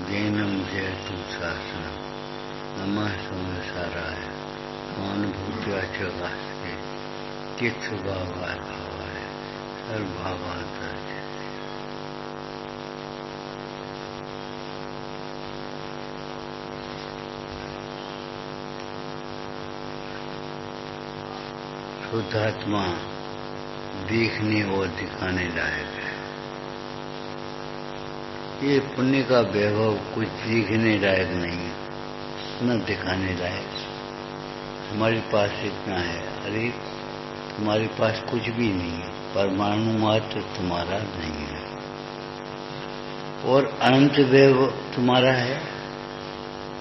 जैनम जयतु शासनम नमः संसाराय स्वानुभूत्या च वास्ते चित्स्वभावाय भावाय सर्वभावांतर्य। शुद्धात्मा देखने और दिखाने लायक है। ये पुण्य का वैभव कुछ दिखने लायक नहीं है, न दिखाने लायक। हमारे पास इतना है, अरे तुम्हारे पास कुछ भी नहीं है, परमाणु मात्र तुम्हारा नहीं है और अनंत वैभव तुम्हारा है।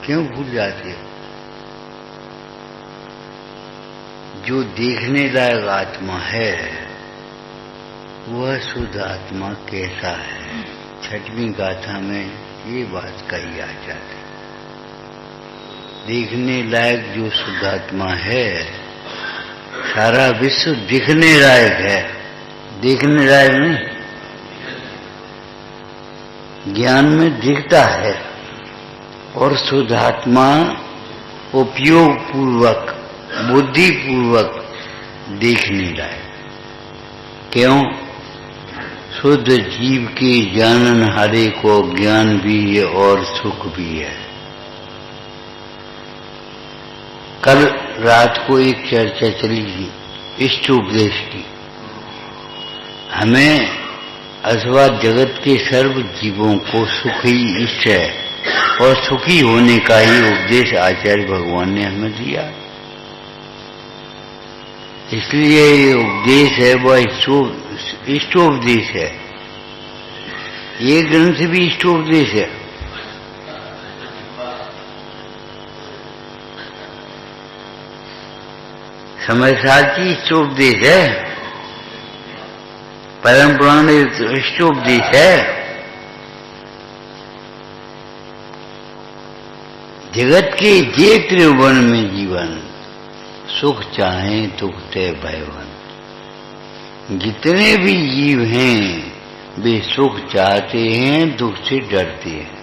क्यों भूल जाते हो? जो देखने लायक आत्मा है वह शुद्ध आत्मा कैसा है, छठवीं गाथा में ये बात कही आ जाती। देखने लायक जो शुद्ध आत्मा है, सारा विश्व दिखने लायक है, देखने लायक नहीं, ज्ञान में दिखता है। और शुद्ध आत्मा उपयोग पूर्वक बुद्धि पूर्वक देखने लायक। क्यों? शुद्ध जीव के जाननहारे को ज्ञान भी है और सुख भी है। कल रात को एक चर्चा चली थी इष्टोपदेश की। हमें अथवा जगत के सर्व जीवों को सुख ही इष्ट है और सुखी होने का ही उपदेश आचार्य भगवान ने हमें दिया। इसलिए ये उपदेश है वह इष्टोपदेश है। ये ग्रंथ भी इष्टोपदेश है। समय साची इष्टोपदेश है, परम पुराण इष्टोपदेश है। जगत के जे त्रिभुवन में जीवन सुख चाहे दुख ते भयवन। जितने भी जीव हैं वे सुख चाहते हैं, दुख से डरते हैं।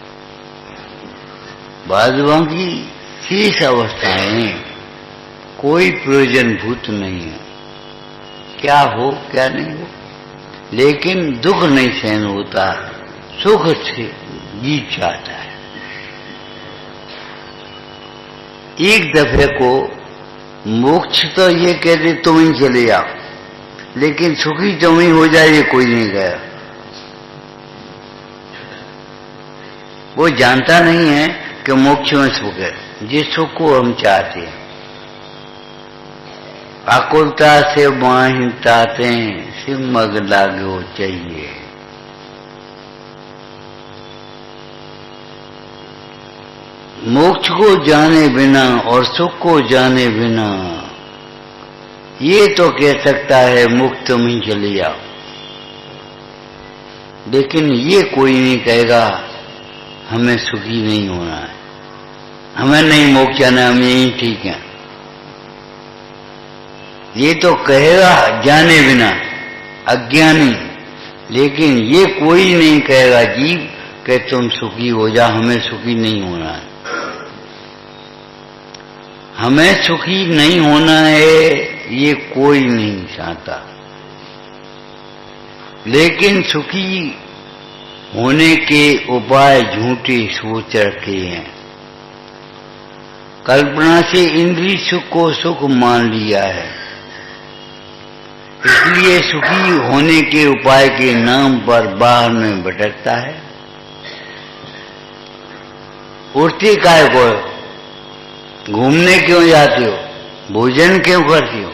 बादवां की शेष अवस्थाएं कोई प्रयोजनभूत नहीं है, क्या हो क्या नहीं हो, लेकिन दुख नहीं सहन होता, सुख से जी चाहता है। एक दफे को मोक्ष तो ये कहते तुम ही चले जाओ, लेकिन सुखी तुम ही हो जाए ये कोई नहीं गया। वो जानता नहीं है कि मोक्ष में सुख है, जिस सुख को हम चाहते हैं। आकुलता से माहिताते सिमग लागो चाहिए। मोक्ष को जाने बिना और सुख को जाने बिना ये तो कह सकता है मुक्त तुम ही चले जाओ, लेकिन ये कोई नहीं कहेगा हमें सुखी नहीं होना है, हमें नहीं मोक्ष जाना, हम यही ठीक है। ये तो कहेगा जाने बिना अज्ञानी, लेकिन ये कोई नहीं कहेगा जीव कि तुम सुखी हो जा, हमें सुखी नहीं होना है। हमें सुखी नहीं होना है ये कोई नहीं चाहता, लेकिन सुखी होने के उपाय झूठे सोच रखे हैं। कल्पना से इंद्रिय सुख को सुख मान लिया है, इसलिए सुखी होने के उपाय के नाम पर बाहर में भटकता है। उठते काय को घूमने क्यों जाते हो, भोजन क्यों करते हो?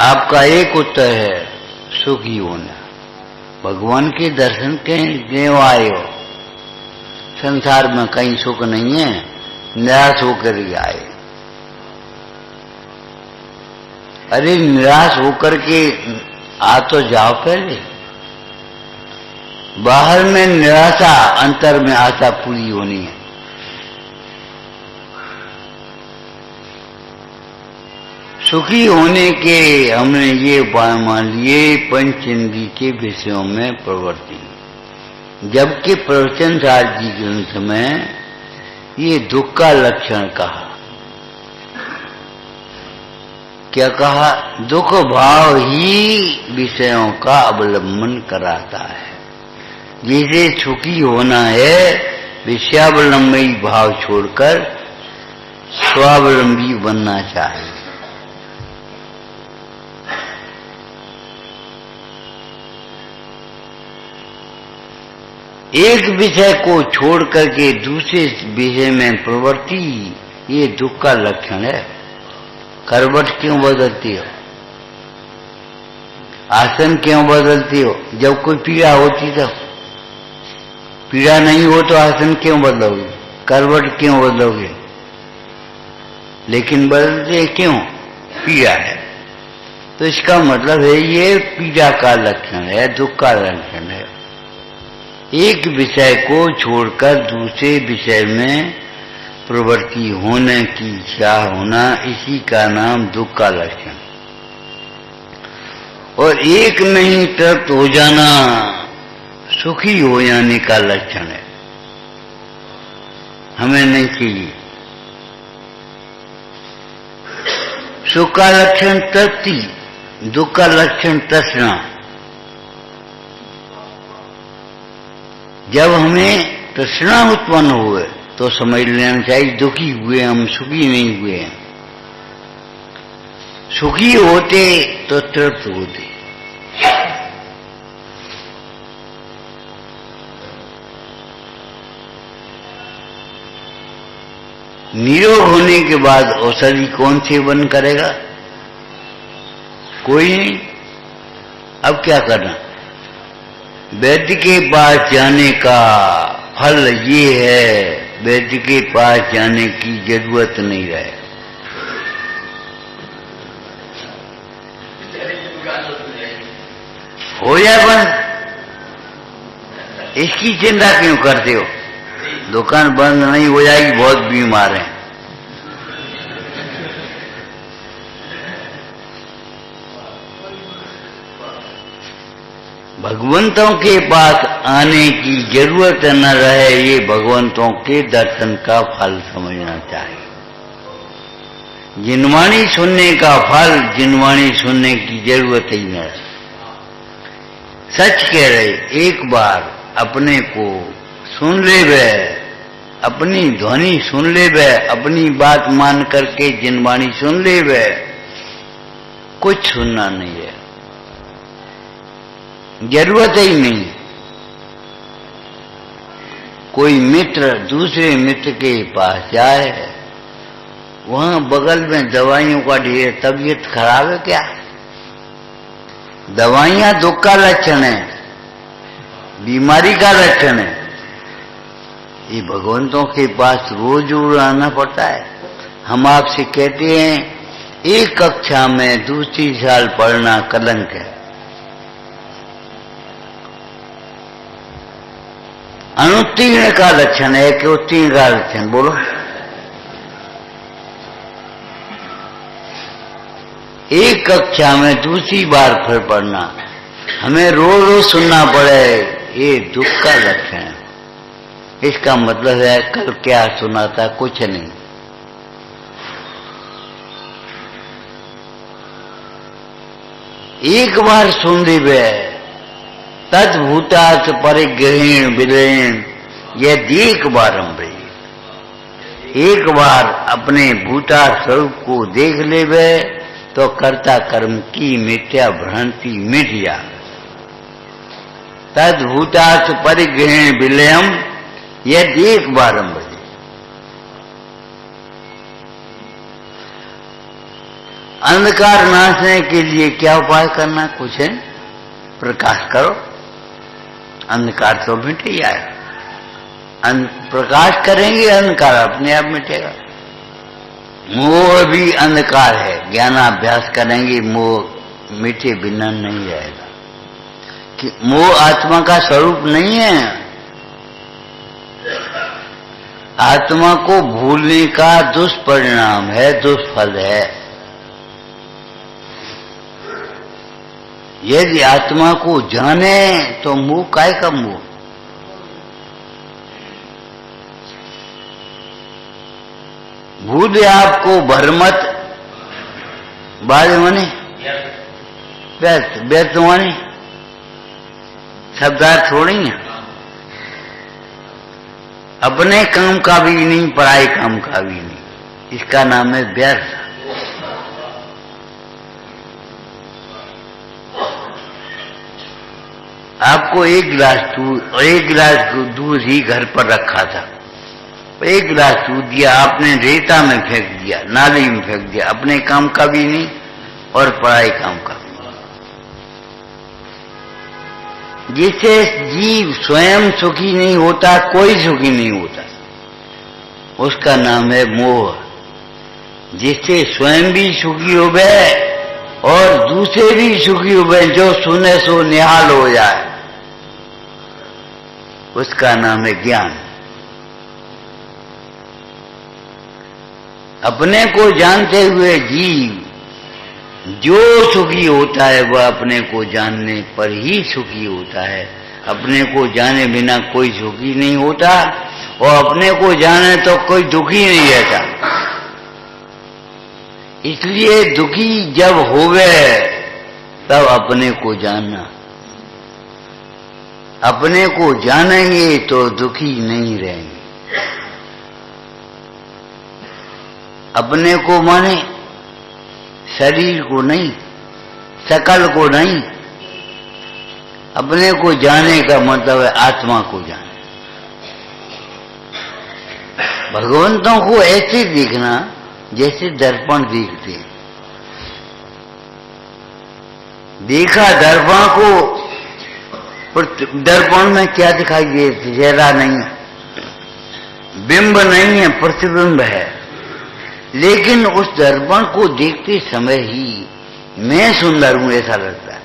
आपका एक उत्तर है सुखी होना। भगवान के दर्शन के क्यों आए हो? संसार में कहीं सुख नहीं है, निराश होकर ही आए। अरे निराश होकर के आ तो जाओ पहले। बाहर में निराशा, अंतर में आशा पूरी होनी है। सुखी होने के हमने ये उपाय मान लिए पंच इंद्रिय के विषयों में प्रवृत्ति, जबकि प्रवचन सार जी ग्रंथ में ये दुख का लक्षण कहा। क्या कहा? दुख भाव ही विषयों का अवलंबन कराता है। जिसे सुखी होना है विषयावलंबी भाव छोड़कर स्वावलंबी बनना चाहिए। एक विषय को छोड़ करके दूसरे विषय में प्रवृत्ति, ये दुख का लक्षण है। करवट क्यों बदलती हो? आसन क्यों बदलती हो? जब कोई पीड़ा होती तब। पीड़ा नहीं हो तो आसन क्यों बदलोगे? करवट क्यों बदलोगे? लेकिन बदलते क्यों? पीड़ा है। तो इसका मतलब है ये पीड़ा का लक्षण है, दुख का लक्षण है। एक विषय को छोड़कर दूसरे विषय में प्रवृत्ति होने की इच्छा होना, इसी का नाम दुख का लक्षण। और एक नहीं तृप्त हो जाना सुखी हो जाने का लक्षण है। हमें नहीं चाहिए। सुख का लक्षण तृप्ति, दुख का लक्षण तृष्णा। जब हमें तृष्णा उत्पन्न हुए तो समझ लेना चाहिए दुखी हुए हम, सुखी नहीं हुए हैं। सुखी होते तो तृप्त होते। निरोग होने के बाद औषधि कौन सेवन करेगा? कोई नहीं। अब क्या करना? वैद्य के पास जाने का फल ये है, वैद्य के पास जाने की जरूरत नहीं रहे। हो जाए बंद, इसकी चिंता क्यों करते हो? दुकान बंद नहीं हो जाएगी, बहुत बीमार हैं। भगवंतों के पास आने की जरूरत न रहे, ये भगवंतों के दर्शन का फल समझना चाहिए। जिनवाणी सुनने का फल, जिनवाणी सुनने की जरूरत ही न रहे। सच कह रहे, एक बार अपने को सुन ले वे, अपनी ध्वनि सुन ले वे, अपनी बात मान करके जिनवाणी सुन ले वे, कुछ सुनना नहीं है, जरूरत ही नहीं। कोई मित्र दूसरे मित्र के पास जाए, वहां बगल में दवाइयों का ढेर, तबीयत खराब है क्या? दवाइयां दुख का लक्षण है, बीमारी का लक्षण है। ये भगवंतों के पास रोज रोज आना पड़ता है। हम आपसे कहते हैं एक कक्षा में दूसरी साल पढ़ना कलंक है। अनुत्तीर्ण का लक्षण है कि उत्तीर्ण का लक्षण? बोलो। एक कक्षा में दूसरी बार फिर पढ़ना, हमें रोज रोज सुनना पड़े, ये दुख का लक्षण है। इसका मतलब है कल क्या सुना था? कुछ नहीं। एक बार सुन ली वे तद्भूतात् परिग्रहीण विलीन यदीक बारंबार। एक बार अपने भूता स्वरूप को देख लेवे तो कर्ता कर्म की मिथ्या भ्रांति मिट जा। तद्भूतात् परिग्रहीण विलयम यदीक बारंबार। अंधकार नाशने के लिए क्या उपाय करना? कुछ है, प्रकाश करो, अंधकार तो मिट ही आए। प्रकाश करेंगे अंधकार अपने आप मिटेगा। मोह भी अंधकार है, ज्ञानाभ्यास करेंगे मोह मिटे बिना नहीं रहेगा। कि मोह आत्मा का स्वरूप नहीं है। आत्मा को भूलने का दुष्परिणाम है, दुष्फल है। यदि आत्मा को जाने तो मोह काय का मोह? भूत आपको भरमत बाद माने व्यर्थ, व्यर्थ माने शब्दार्थ थोड़ी है। अपने काम का भी नहीं, पराये काम का भी नहीं, इसका नाम है व्यर्थ। आपको एक गिलास दूध ही घर पर रखा था, एक गिलास दूध दिया, आपने रेता में फेंक दिया, नाली में फेंक दिया, अपने काम का भी नहीं और पराये काम का। जिससे जीव स्वयं सुखी नहीं होता, कोई सुखी नहीं होता, उसका नाम है मोह। जिससे स्वयं भी सुखी हो गए और दूसरे भी सुखी हो गए, जो सुने सो निहाल हो जाए, उसका नाम है ज्ञान। अपने को जानते हुए जीव जो सुखी होता है वह अपने को जानने पर ही सुखी होता है। अपने को जाने बिना कोई सुखी नहीं होता और अपने को जाने तो कोई दुखी नहीं रहता। इसलिए दुखी जब होवे तब अपने को जानना। अपने को जानेंगे तो दुखी नहीं रहेंगे। अपने को माने शरीर को नहीं, शकल को नहीं, अपने को जाने का मतलब है आत्मा को जाने। भगवंतों को ऐसे देखना जैसे दर्पण देखते हैं। देखा दर्पण को, दर्पण में क्या दिखाई देती? चेहरा नहीं है, बिंब नहीं है, प्रतिबिंब है। लेकिन उस दर्पण को देखते समय ही मैं सुंदर हूं ऐसा लगता है।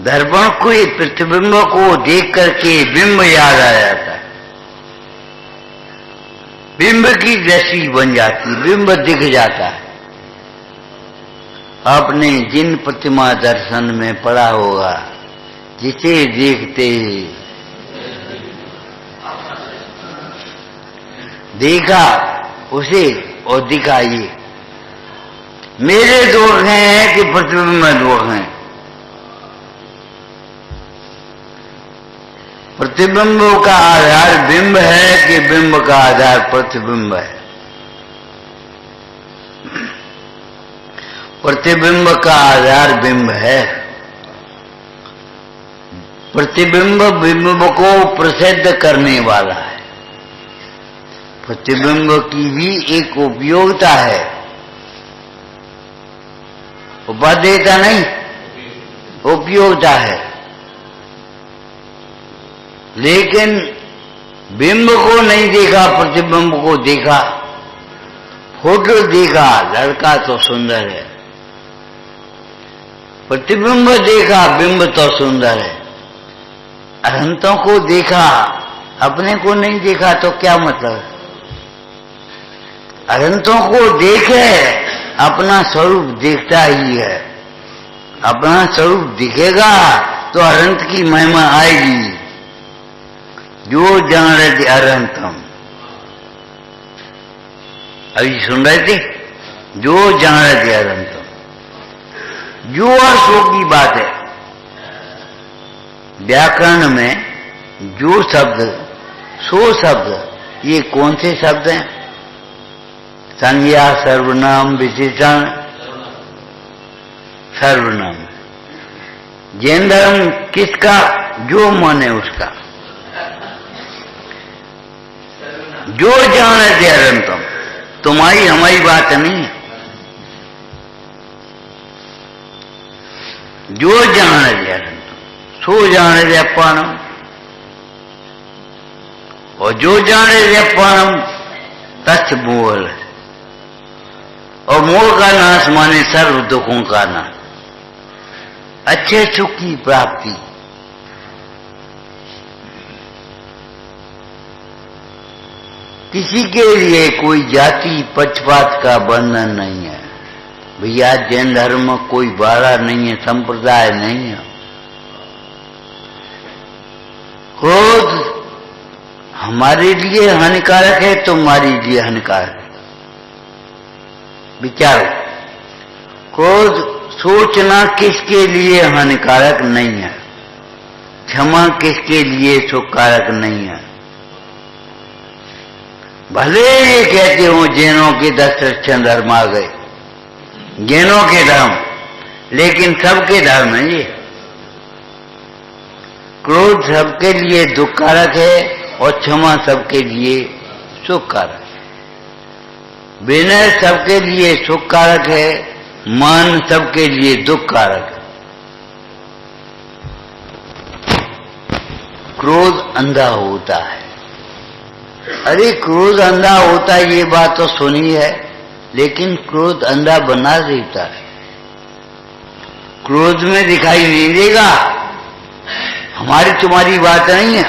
दर्पण को, प्रतिबिंब को देख करके बिंब याद आ जाता है, बिंब की दृष्टि बन जाती, बिंब दिख जाता है। आपने जिन प्रतिमा दर्शन में पढ़ा होगा, जिसे देखते देखा उसे और दिखाइए। मेरे दोष हैं कि प्रतिबिंब में दोष हैं? प्रतिबिंब का आधार बिंब है कि बिंब का आधार प्रतिबिंब है? प्रतिबिंब का आधार बिंब है। प्रतिबिंब बिंब को प्रसिद्ध करने वाला है। प्रतिबिंब की भी एक उपयोगिता है, उपादेयता नहीं, उपयोगिता है। लेकिन बिंब को नहीं देखा, प्रतिबिंब को देखा। फोटो देखा, लड़का तो सुंदर है, प्रतिबिंब देखा, बिंब तो सुंदर है। अनंतों को देखा, अपने को नहीं देखा तो क्या मतलब है? अनंतों को देखे, अपना स्वरूप देखता ही है। अपना स्वरूप दिखेगा तो अनंत की महिमा आएगी। जो जान रहे थे अनंतम, अभी सुन रहे थे, जो जान रहे थे अनंतम, जो अर्षों की बात है। व्याकरण में जो शब्द, सो शब्द, ये कौन से शब्द हैं? संज्ञा, सर्वनाम, विशेषण, सर्वनाम। जैन धर्म किसका? जो माने उसका। जो जाने थे अनंतम, तुम्हारी हमारी बात नहीं है। जो जाने थे अनंतम, सो जाने थे अपानम। और जो जाने थे अपानम तच्छ मोह। और मोह का नाश माने सर्व दुखों का नाश, अच्छे सुख की प्राप्ति। किसी के लिए कोई जाति पक्षपात का बंधन नहीं है भैया। जैन धर्म में कोई बाड़ा नहीं है, संप्रदाय नहीं है। क्रोध हमारे लिए हानिकारक है, तुम्हारे लिए हानिकारक है। विचारो, क्रोध सोचना किसके लिए हानिकारक नहीं है, क्षमा किसके लिए सुखकारक नहीं है। भले ये कहते हो जैनों के 10 रक्षण धर्म आ गए, जैनों के धर्म, लेकिन सबके धर्म है ये। क्रोध सबके लिए दुखकारक है और क्षमा सबके लिए सुखकारक है। विनय सबके लिए सुखकारक है, मान सबके लिए दुखकारक है। क्रोध अंधा होता है। अरे क्रोध अंधा होता है ये बात तो सुनी है, लेकिन क्रोध अंधा बना देता है। क्रोध में दिखाई नहीं देगा, हमारी तुम्हारी बात नहीं है।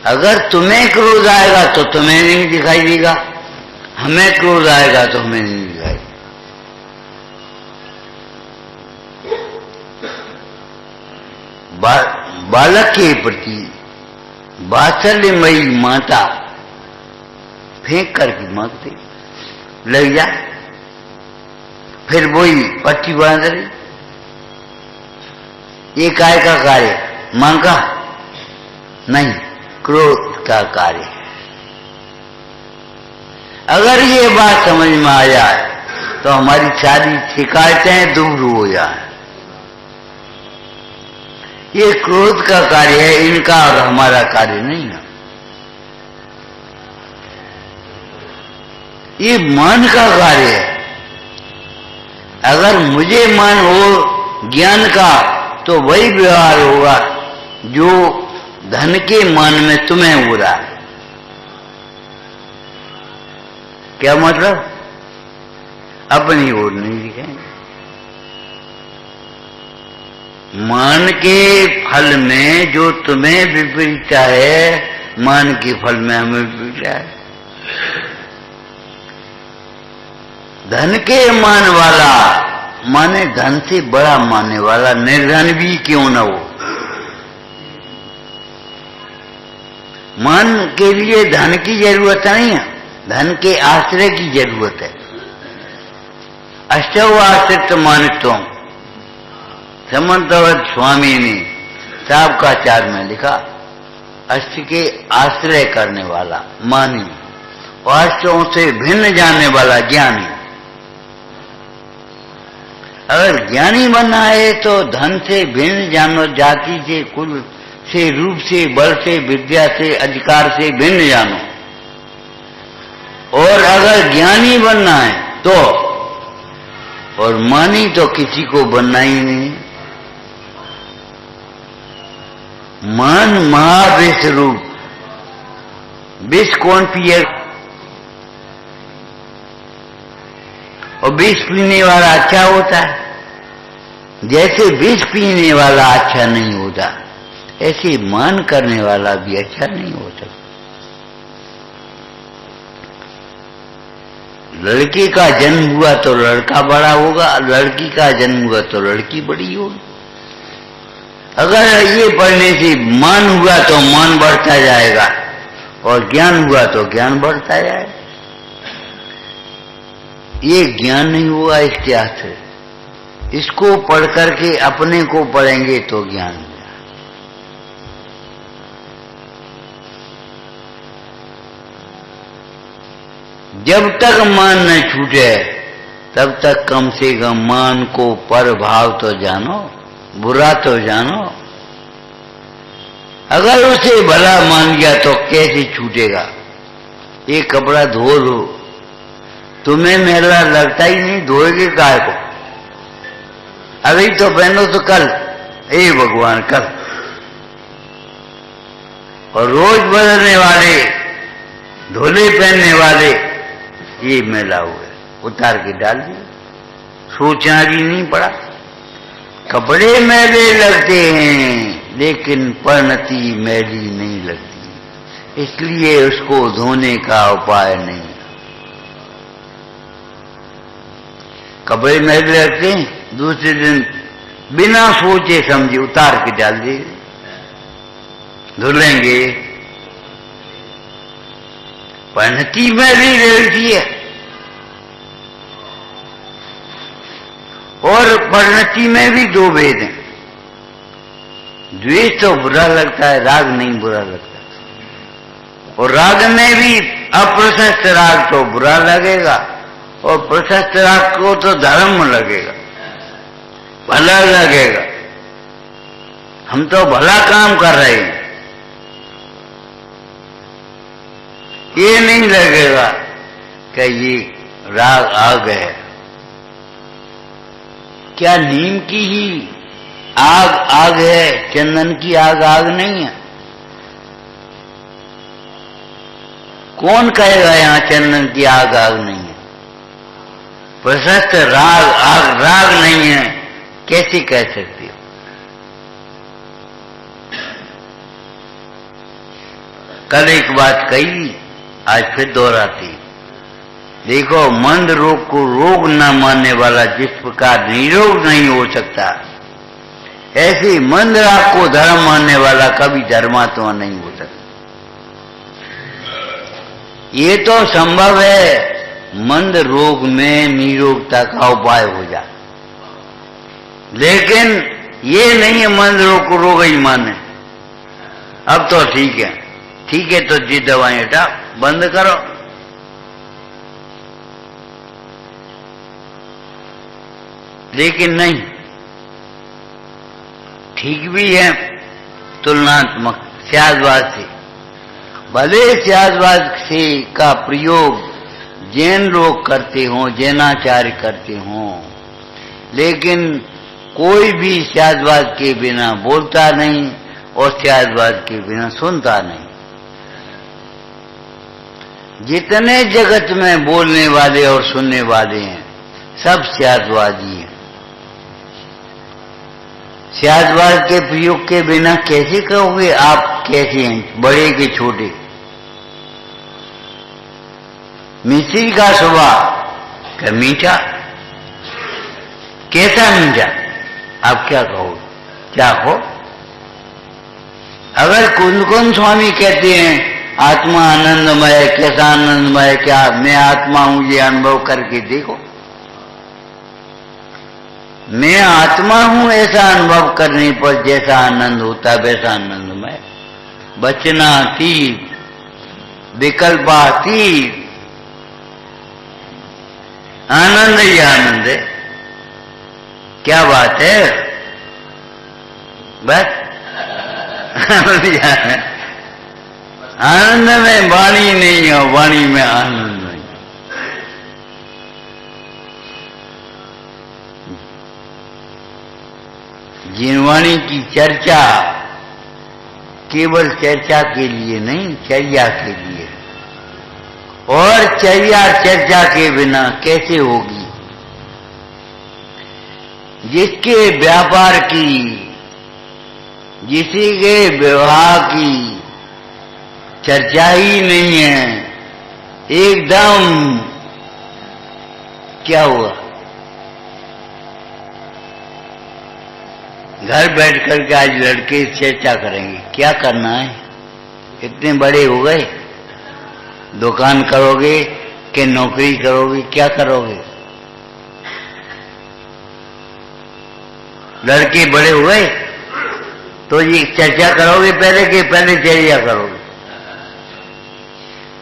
अगर तुम्हें क्रोध आएगा तो तुम्हें नहीं दिखाई देगा, हमें क्रोध आएगा तो हमें नहीं दिखाई। बालक के प्रति वात्सल्यमयी माता फेंक करके मांगती, लग जा, फिर वही पट्टी बांध रही। ये काय का कार्य, मांगा नहीं, क्रोध का कार्य है। अगर ये बात समझ में आ जाए तो हमारी सारी शिकायतें दूर हो जाए। ये क्रोध का कार्य है, इनका और हमारा कार्य नहीं है। ये मन का कार्य है। अगर मुझे मन हो ज्ञान का तो वही व्यवहार होगा जो धन के मान में तुम्हें हो रहा है। क्या मतलब? अपनी ओर नहीं दिखाएंगे। मान के फल में जो तुम्हें विपरीत है, मान के फल में हमें विपरीत है। धन के मान वाला माने धन से बड़ा मानने वाला, निर्धन भी क्यों न हो। मान के लिए धन की जरूरत नहीं है, धन के आश्रय की जरूरत है। अष्टौ आश्रित मानित्व समन्तवत स्वामी ने साबकाचार में लिखा, अष्ट के आश्रय करने वाला मानी और अष्टों से भिन्न जानने वाला ज्ञानी। अगर ज्ञानी बनना है तो धन से भिन्न जानो, जाति से, कुल से, रूप से, बल से, विद्या से, अधिकार से भिन्न जानो। और अगर ज्ञानी बनना है तो, और मानी तो किसी को बनना ही नहीं। मान महाविष रूप, विष कौन पिए? और विष पीने वाला अच्छा होता है, जैसे विष पीने वाला अच्छा नहीं होता, ऐसे मान करने वाला भी अच्छा नहीं हो सकता। लड़के का जन्म हुआ तो लड़का बड़ा होगा, लड़की का जन्म हुआ तो लड़की बड़ी होगी। अगर ये पढ़ने से मान हुआ तो मान बढ़ता जाएगा, और ज्ञान हुआ तो ज्ञान बढ़ता जाएगा। ये ज्ञान नहीं हुआ इसके आश्रय। इसको पढ़ करके अपने को पढ़ेंगे तो ज्ञान हुआ। जब तक मान न छूटे तब तक कम से कम मान को पर भाव तो जानो, बुरा तो जानो। अगर उसे भला मान गया तो कैसे छूटेगा? ये कपड़ा धो लो, तुम्हें मेला लगता ही नहीं, धोएगे काय को? अभी तो पहनो तो कल, हे भगवान कल। और रोज बदलने वाले, धोले पहनने वाले, ये मेला हुए, उतार के डाल दिए, सोचना भी नहीं पड़ा। कपड़े मैले लगते हैं लेकिन परिणति मैली नहीं लगती, इसलिए उसको धोने का उपाय नहीं। कपड़े मैले लगते हैं, दूसरे दिन बिना सोचे समझे उतार के डाल देंगे, धुलेंगे, परिणति में भी रहती है और परिणति में भी दो भेद हैं। द्वेष तो बुरा लगता है, राग नहीं बुरा लगता। और राग में भी अप्रशस्त राग तो बुरा लगेगा और प्रशस्त राग को तो धर्म लगेगा, भला लगेगा। हम तो भला काम कर रहे हैं, ये नहीं लगेगा कि ये राग आग है। क्या नीम की ही आग आग है, चंदन की आग आग नहीं है? कौन कहेगा यहां चंदन की आग आग नहीं है? प्रशस्त राग आग राग नहीं है, कैसे कह सकती हो? कल एक बात कही, आज फिर दोहराती। देखो, मंद रोग को रोग न मानने वाला जिस प्रकार निरोग नहीं हो सकता, ऐसे मंद राग को धर्म मानने वाला कभी धर्मात्मा नहीं हो सकता। ये तो संभव है मंद रोग में निरोगता का उपाय हो जाए, लेकिन ये नहीं है मंद रोग को रोग ही माने। अब तो ठीक है, ठीक है, तो जी दवाएं हटा बंद करो। लेकिन नहीं, ठीक भी है तुलनात्मक स्यादवाद से। भले स्यादवाद से का प्रयोग जैन लोग करते हों, जैनाचार्य करते हों, लेकिन कोई भी स्यादवाद के बिना बोलता नहीं और स्यादवाद के बिना सुनता नहीं। जितने जगत में बोलने वाले और सुनने वाले हैं, सब स्यादवादी हैं। स्यादवाद के प्रयोग के बिना कैसे कहोगे आप कैसे हैं, बड़े के छोटे? मिश्री का स्वभाव क्या मीठा, कैसा मीठा? आप क्या कहोगे, क्या हो? अगर कुंदकुंद स्वामी कहते हैं आत्मा आनंदमय है, कैसा आनंदमय है, क्या मैं आत्मा हूं, ये अनुभव करके देखो। मैं आत्मा हूं ऐसा अनुभव करने पर जैसा आनंद होता है वैसा आनंदमय, वचनातीत, विकल्पातीत आनंद ही आनंद है। क्या बात है, बस आनंद ही आनंद। आनंद में वाणी नहीं है, वाणी में आनंद नहीं। जिनवाणी की चर्चा केवल चर्चा के लिए नहीं, चर्या के लिए, और चर्या चर्चा के बिना कैसे होगी? जिसके व्यापार की, किसी के व्यवहार की चर्चा ही नहीं है, एकदम क्या हुआ? घर बैठ करके आज लड़के चर्चा करेंगे, क्या करना है? इतने बड़े हो गए, दुकान करोगे कि नौकरी करोगे, क्या करोगे? लड़के बड़े हो गए तो ये चर्चा करोगे पहले कि पहले चर्चा करोगे?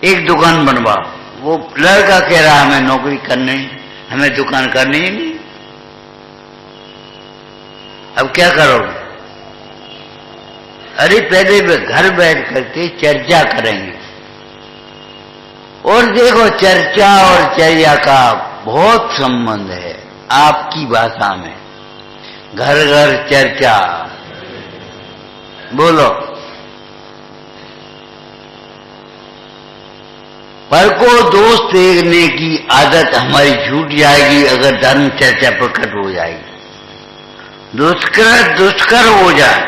एक दुकान बनवाओ, वो लड़का कह रहा हमें नौकरी करनी, हमें दुकान करनी ही नहीं। अब क्या करोगे? अरे पहले घर बैठ करके चर्चा करेंगे। और देखो, चर्चा और चर्या का बहुत संबंध है आपकी भाषा में। घर घर चर्चा, बोलो। पर को दोष देखने की आदत हमारी छूट जाएगी अगर धर्म चर्चा प्रकट हो जाएगी। दुष्कर हो जाए,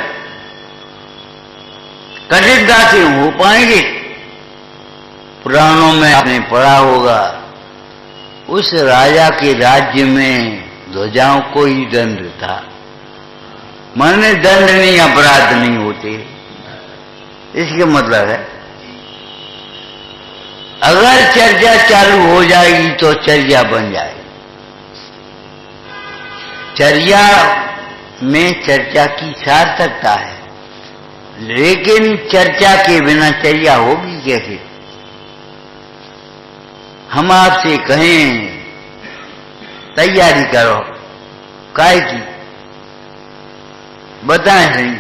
कठिनता से हो पाएंगे। पुराणों में आपने पढ़ा होगा, उस राजा के राज्य में ध्वजाओं को ही दंड था। माने दंड नहीं, अपराध नहीं होते, इसके मतलब है अगर चर्चा चालू हो जाएगी तो चर्या बन जाएगी। चर्या में चर्चा की सार्थकता है, लेकिन चर्चा के बिना चर्या होगी कैसे? हम आपसे कहें तैयारी करो, काय की बताएं सही,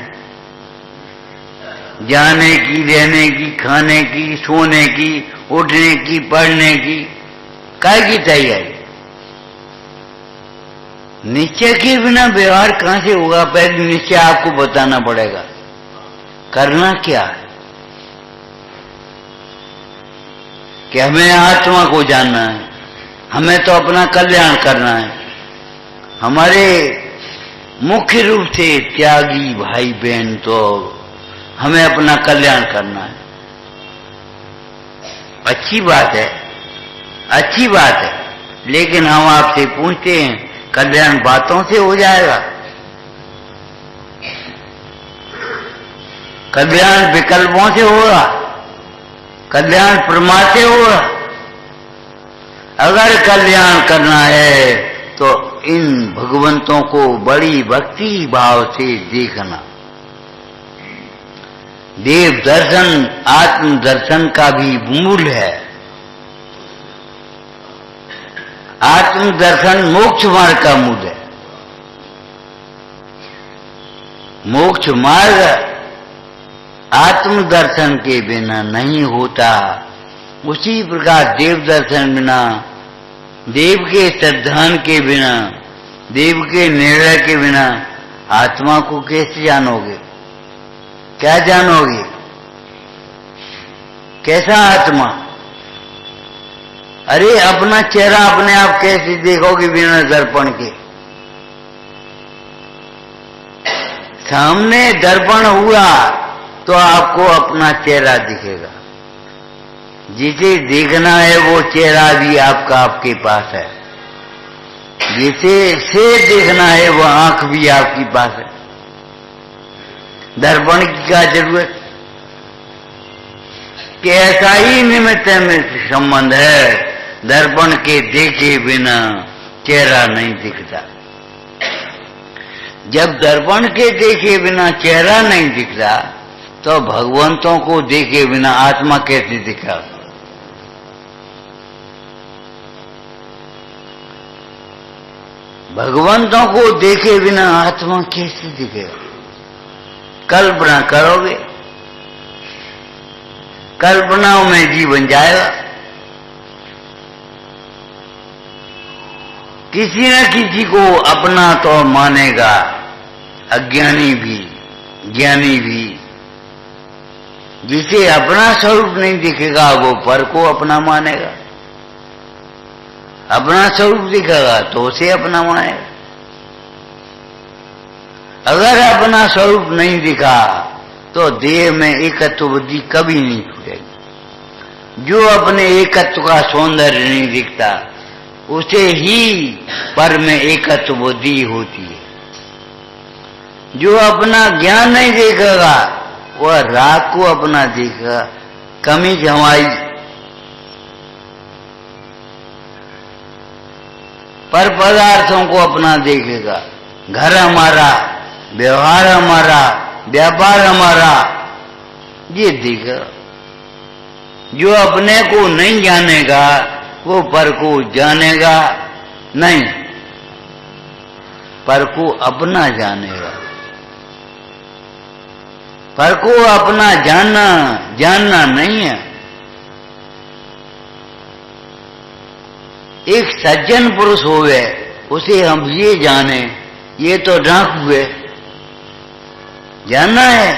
जाने की, रहने की, खाने की, सोने की, उठने की, पढ़ने की, काय की तैयारी? निश्चय के बिना व्यवहार कहां से होगा? पहले निश्चय आपको बताना पड़ेगा, करना क्या है कि हमें आत्मा को जानना है, हमें तो अपना कल्याण करना है। हमारे मुख्य रूप से त्यागी भाई बहन तो हमें अपना कल्याण करना है। अच्छी बात है, अच्छी बात है, लेकिन हम आपसे पूछते हैं कल्याण बातों से हो जाएगा? कल्याण विकल्पों से होगा? कल्याण प्रमाद से होगा? अगर कल्याण करना है तो इन भगवंतों को बड़ी भक्ति भाव से देखना। देव दर्शन आत्म दर्शन का भी मूल है। आत्म दर्शन मोक्ष मार्ग का मूल है। मोक्ष मार्ग आत्म दर्शन के बिना नहीं होता। उसी प्रकार देव दर्शन बिना, देव के श्रद्धान के बिना, देव के निर्णय के बिना आत्मा को कैसे जानोगे? क्या जानोगे? कैसा आत्मा? अरे अपना चेहरा अपने आप कैसे देखोगे बिना दर्पण के? सामने दर्पण हुआ तो आपको अपना चेहरा दिखेगा। जिसे देखना है वो चेहरा भी आपके पास है। जिसे से देखना है वो आंख भी आपके पास है। दर्पण की क्या जरूरत? कि ऐसा ही निमित्त में संबंध है। दर्पण के देखे बिना चेहरा नहीं दिखता। जब दर्पण के देखे बिना चेहरा नहीं दिखता तो भगवंतों को देखे बिना आत्मा कैसे दिखा? भगवंतों को देखे बिना आत्मा कैसे दिखेगा? कल्पना करोगे, कल्पनाओं में जीवन जाएगा। किसी न किसी को अपना तो मानेगा, अज्ञानी भी ज्ञानी भी। जिसे अपना स्वरूप नहीं दिखेगा वो पर को अपना मानेगा। अपना स्वरूप दिखेगा तो उसे अपना मानेगा। अगर अपना स्वरूप नहीं दिखा तो देह में एकत्व बुद्धि कभी नहीं छूटेगी। जो अपने एकत्व का सौंदर्य नहीं दिखता उसे ही पर में एकत्व बुद्धि होती है। जो अपना ज्ञान नहीं देखेगा वह राग को अपना देखेगा, कमी जमाई। पर पदार्थों को अपना देखेगा। घर हमारा, व्यवहार हमारा, व्यापार हमारा, ये देखेगा। जो अपने को नहीं जानेगा वो पर को जानेगा नहीं, पर को अपना जानेगा। पर को अपना जानना नहीं है। एक सज्जन पुरुष होवे उसे हम ये जाने, ये तो डांक हुए, जानना है।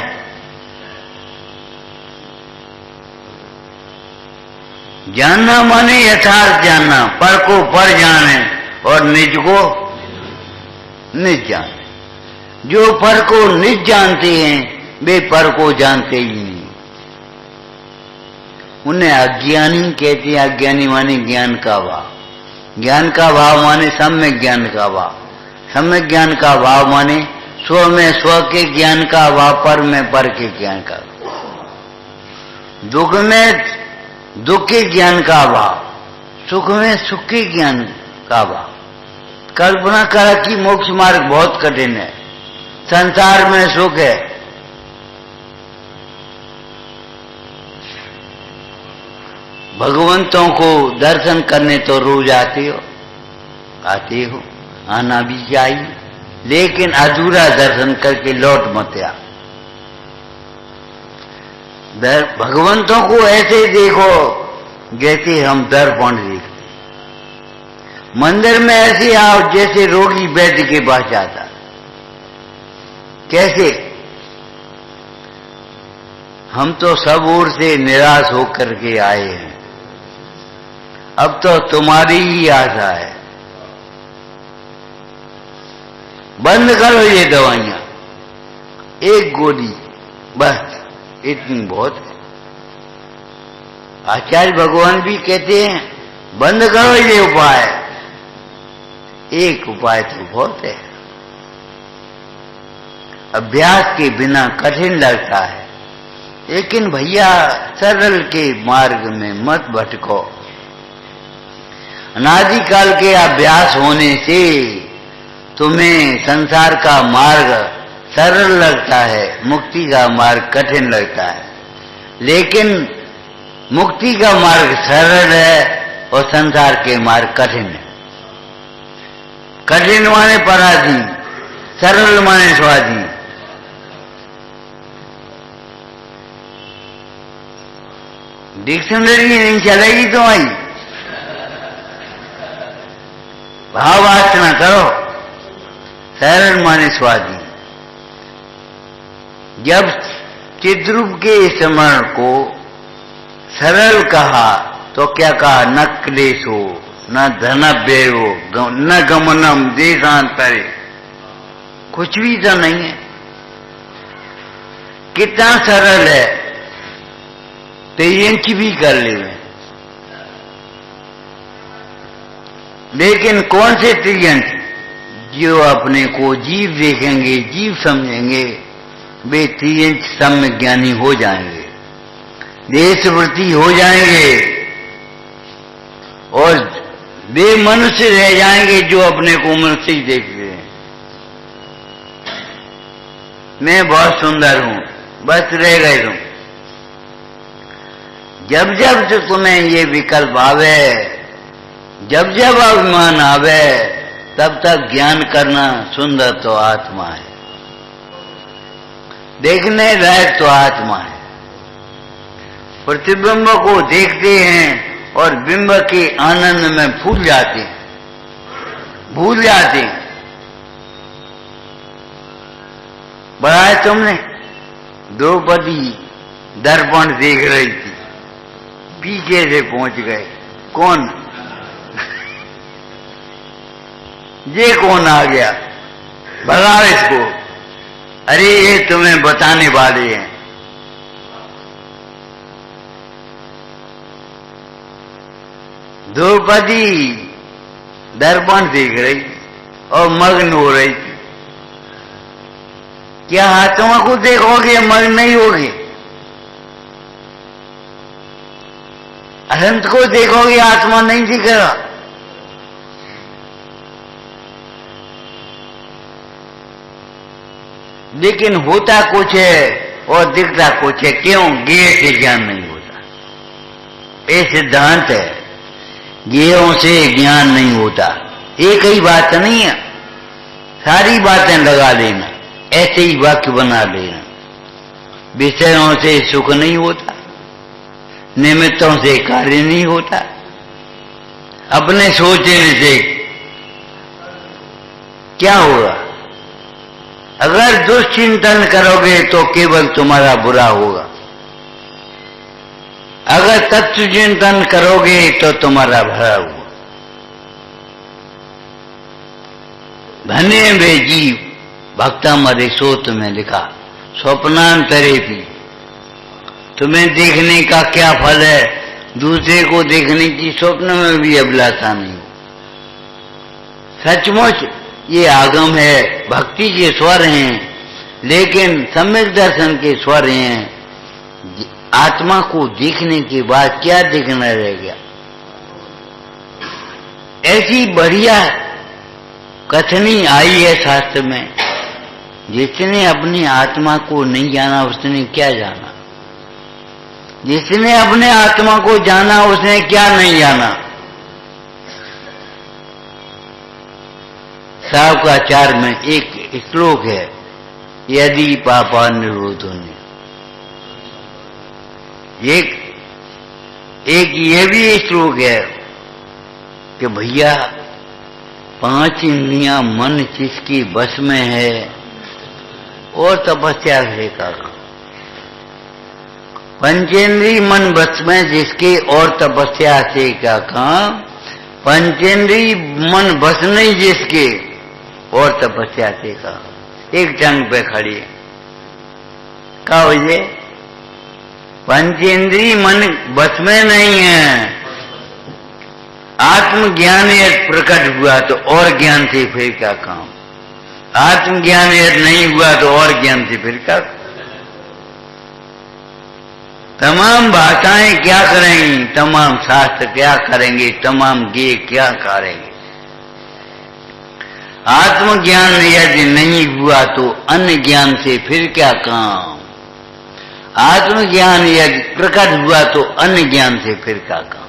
जानना माने यथार्थ जानना, पर को पर जाने और निज को निज जाने। जो पर को निज जानते हैं वे पर को जानते ही नहीं। उन्हें अज्ञानी कहते हैं। अज्ञानी माने ज्ञान का भाव। ज्ञान का भाव माने सम्यक ज्ञान का भाव। सम्यक ज्ञान का भाव माने स्व में स्व के ज्ञान का भाव, पर में पर के ज्ञान का। दुख में दुख के ज्ञान का अभाव, सुख में सुख के ज्ञान का अभाव। कल्पना करा कि मोक्ष मार्ग बहुत कठिन है, संसार में सुख है, भगवंतों को दर्शन करने तो रोज आते हो, आना भी चाहिए, लेकिन अधूरा दर्शन करके लौट मत आ। भगवंतों को ऐसे देखो जैसे हम दर्पण देखते, मंदिर में ऐसे आओ जैसे रोगी वैद्य के पास जाता। कैसे? हम तो सब ओर से निराश होकर के आए हैं, अब तो तुम्हारी ही आशा है। बंद करो ये दवाइयां, एक गोली बस, इतनी बहुत है। आचार्य भगवान भी कहते हैं बंद करो ये उपाय, एक उपाय तो बहुत है। अभ्यास के बिना कठिन लगता है, लेकिन भैया सरल के मार्ग में मत भटको। अनादिकाल के अभ्यास होने से तुम्हें संसार का मार्ग सरल लगता है, मुक्ति का मार्ग कठिन लगता है। लेकिन मुक्ति का मार्ग सरल है और संसार के मार्ग कठिन है। कठिन माने पराधीन, सरल माने स्वाधीन। डिक्शनरी नहीं चलेगी तुम्हारी, भावार्चना करो। सरल माने स्वाधीन। जब चिद्रूप के स्मरण को सरल कहा तो क्या कहा? न क्लेशो न धनव्ययो न गमनम देशांतरे, कुछ भी तो नहीं है। कितना सरल है, 3 इंच भी कर ले। लेकिन कौन से 3 इंच? जो अपने को जीव देखेंगे, जीव समझेंगे, वे 3 इंच सम्य ज्ञानी हो जाएंगे, देशवृत्ति हो जाएंगे, और वे मनुष्य रह जाएंगे जो अपने को मनुष्य ही देखते हैं। मैं बहुत सुंदर हूं, बस रह गए तुम। जब जब तो तुम्हें ये विकल्प आवे, जब जब अभिमान आवे, तब तक ज्ञान करना सुंदर तो आत्मा है, देखने लायक तो आत्मा है। प्रतिबिंब को देखते हैं और बिंब के आनंद में भूल जाते हैं, भूल जाते हैं। बड़ा है तुमने, द्रौपदी दर्पण देख रही थी, पीछे से पहुंच गए। कौन? ये कौन आ गया? भगाओ इसको। अरे ये तुम्हें बताने वाले हैं। द्रौपदी दर्पण देख रही और मग्न हो रही थी। क्या आत्मा को देखोगे मग्न नहीं होगे? अनंत को देखोगे आत्मा नहीं दिखेगा। लेकिन होता कुछ है और दिखता कुछ है। क्यों? ज्ञेय से ज्ञान नहीं होता, ये सिद्धांत है। ज्ञेयों से ज्ञान नहीं होता। एक ही बात नहीं है, सारी बातें लगा लेना, ऐसे ही वाक्य बना लेना। विषयों से सुख नहीं होता, निमित्तों से कार्य नहीं होता, अपने सोचने से क्या होगा? अगर दुष्चिंतन करोगे तो केवल तुम्हारा बुरा होगा, अगर तत्व चिंतन करोगे तो तुम्हारा भला होगा। धन्य वे जीव भक्ता मरे सोत में लिखा, स्वप्नांतरे भी। तुम्हें देखने का क्या फल है? दूसरे को देखने की स्वप्न में भी अभिलाषा नहीं। सचमुच ये आगम है, भक्ति के स्वर हैं, लेकिन सम्यक दर्शन के स्वर हैं। आत्मा को देखने के बाद क्या देखना रह गया? ऐसी बढ़िया कथनी आई है शास्त्र में, जिसने अपनी आत्मा को नहीं जाना उसने क्या जाना, जिसने अपने आत्मा को जाना उसने क्या नहीं जाना। शावकाचार्य में एक श्लोक है, यदि पापा निरोधो ने। एक ये भी श्लोक है कि भैया 5 इंद्रियां मन जिसकी बस में है और तपस्या से का पंचेंद्री मन बस में जिसके और तपस्या से क्या काम, पंचेंद्री मन बस नहीं जिसके और तपस्या से का। एक टंग पे खड़ी है, क्या वजह? पंचेंद्री मन बस में नहीं है। आत्मज्ञान यदि प्रकट हुआ तो और ज्ञान से फिर क्या काम, आत्मज्ञान यदि नहीं हुआ तो और ज्ञान से फिर क्या। तमाम भाषाएं क्या करेंगी, तमाम शास्त्र क्या करेंगे, तमाम गे क्या करेंगे। आत्मज्ञान यदि नहीं हुआ तो अन्य ज्ञान से फिर क्या काम। आत्मज्ञान यदि प्रकट हुआ तो अन्य ज्ञान से फिर क्या काम।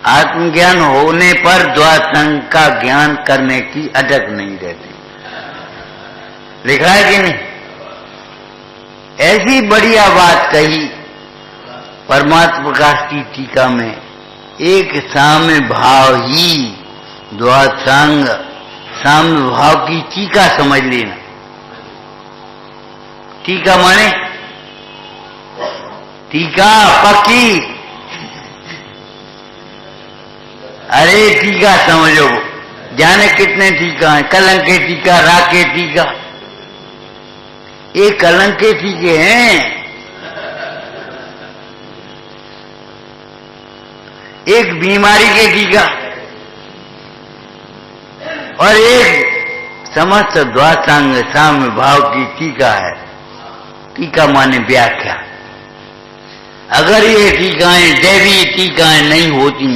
आत्मज्ञान होने पर द्वासंग का ज्ञान करने की अटक नहीं रहती। लिखा है कि नहीं? ऐसी बढ़िया बात कही परमात्मा प्रकाश की टीका में, एक साम्य भाव ही द्वासंग, साम्य भाव की टीका समझ लेना। टीका माने टीका पक्की, अरे टीका समझो, जाने कितने टीका हैं, कलंक के टीका, राग के टीका। ये कलंक के टीके हैं, एक बीमारी के टीका और एक समस्त द्वासांग साम्य भाव की टीका है। टीका माने व्याख्या। अगर ये टीकाएं दैवी टीकाएं नहीं होती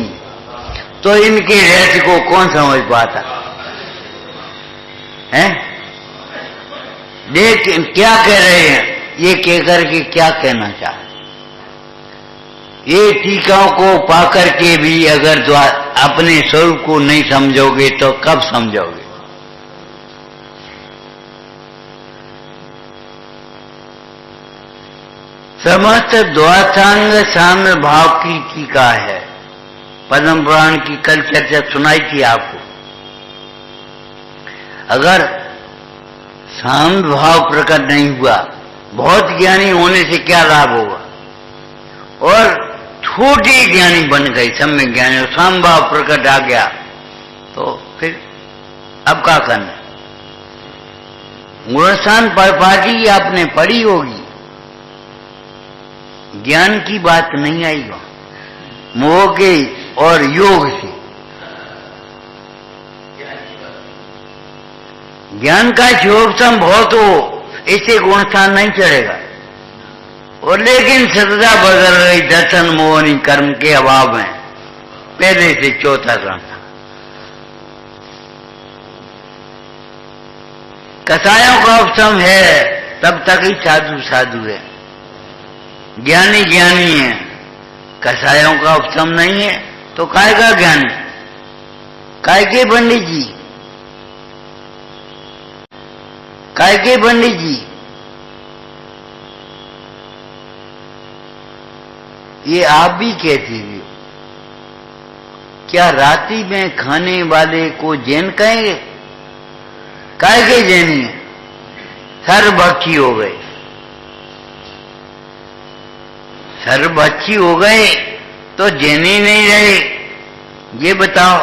तो इनके रहस्य को कौन समझ पाता है? देख क्या कह रहे हैं, ये कहकर के क्या कहना चाह, ये टीकाओं को पाकर के भी अगर अपने स्वरूप को नहीं समझोगे तो कब समझोगे? समस्त द्वासांग साम्य भाव की टीका है। पद्म पुराण की कल चर्चा सुनाई थी आपको। अगर साम्य भाव प्रकट नहीं हुआ, बहुत ज्ञानी होने से क्या लाभ होगा? और छोटे ज्ञानी बन गए, सम्यक ज्ञानी, साम्य भाव प्रकट आ गया तो फिर अब क्या करना? गुणस्थान पाठी आपने पढ़ी होगी, ज्ञान की बात नहीं आई हो, मोह के और योग से। ज्ञान का क्षोभसम बहुत हो, इससे गुणस्थान नहीं चढ़ेगा। और लेकिन श्रद्धा बदल रही दर्शन मोहनी कर्म के अभाव में पहले से चौथा ग्रंथ। कसायों का उपशम है तब तक ही साधु साधु है, ज्ञानी ज्ञानी है। कसायों का उपशम नहीं है तो काय का ज्ञानी, काय के पंडित जी, काय के पंडित जी? ये आप भी कहते हो। क्या रात्रि में खाने वाले को जैन कहेंगे? काय के जैनी है? सर्वभक्षी हो गए, सर्वभक्षी हो गए तो जैनी नहीं रहे। ये बताओ,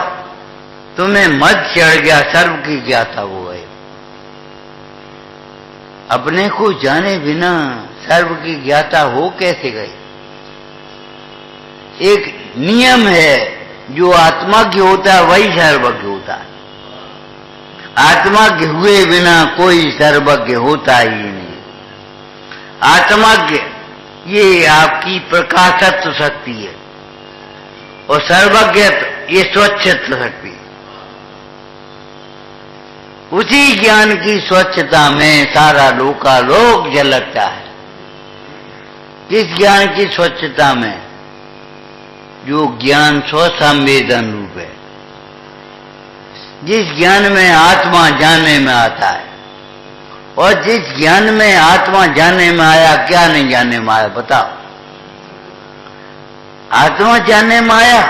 तुम्हें मद चढ़ गया, सर्व की ज्ञाता हो गए। अपने को जाने बिना सर्व की ज्ञाता हो कैसे गए? एक नियम है, जो आत्मा की होता है वही सर्वज्ञ होता है। आत्मा के हुए बिना कोई सर्वज्ञ होता ही नहीं। आत्मा के ये आपकी प्रकाशत्व शक्ति है, और सर्वज्ञत्व ये स्वच्छत्व शक्ति है। उसी ज्ञान की स्वच्छता में सारा लोकालोक झलकता है। किस ज्ञान की स्वच्छता में? जो ज्ञान स्वसंवेदन रूप है, जिस ज्ञान में आत्मा जानने में आता है। और जिस ज्ञान में आत्मा जानने में आया, क्या नहीं जानने में आया बताओ? आत्मा जानने में आया,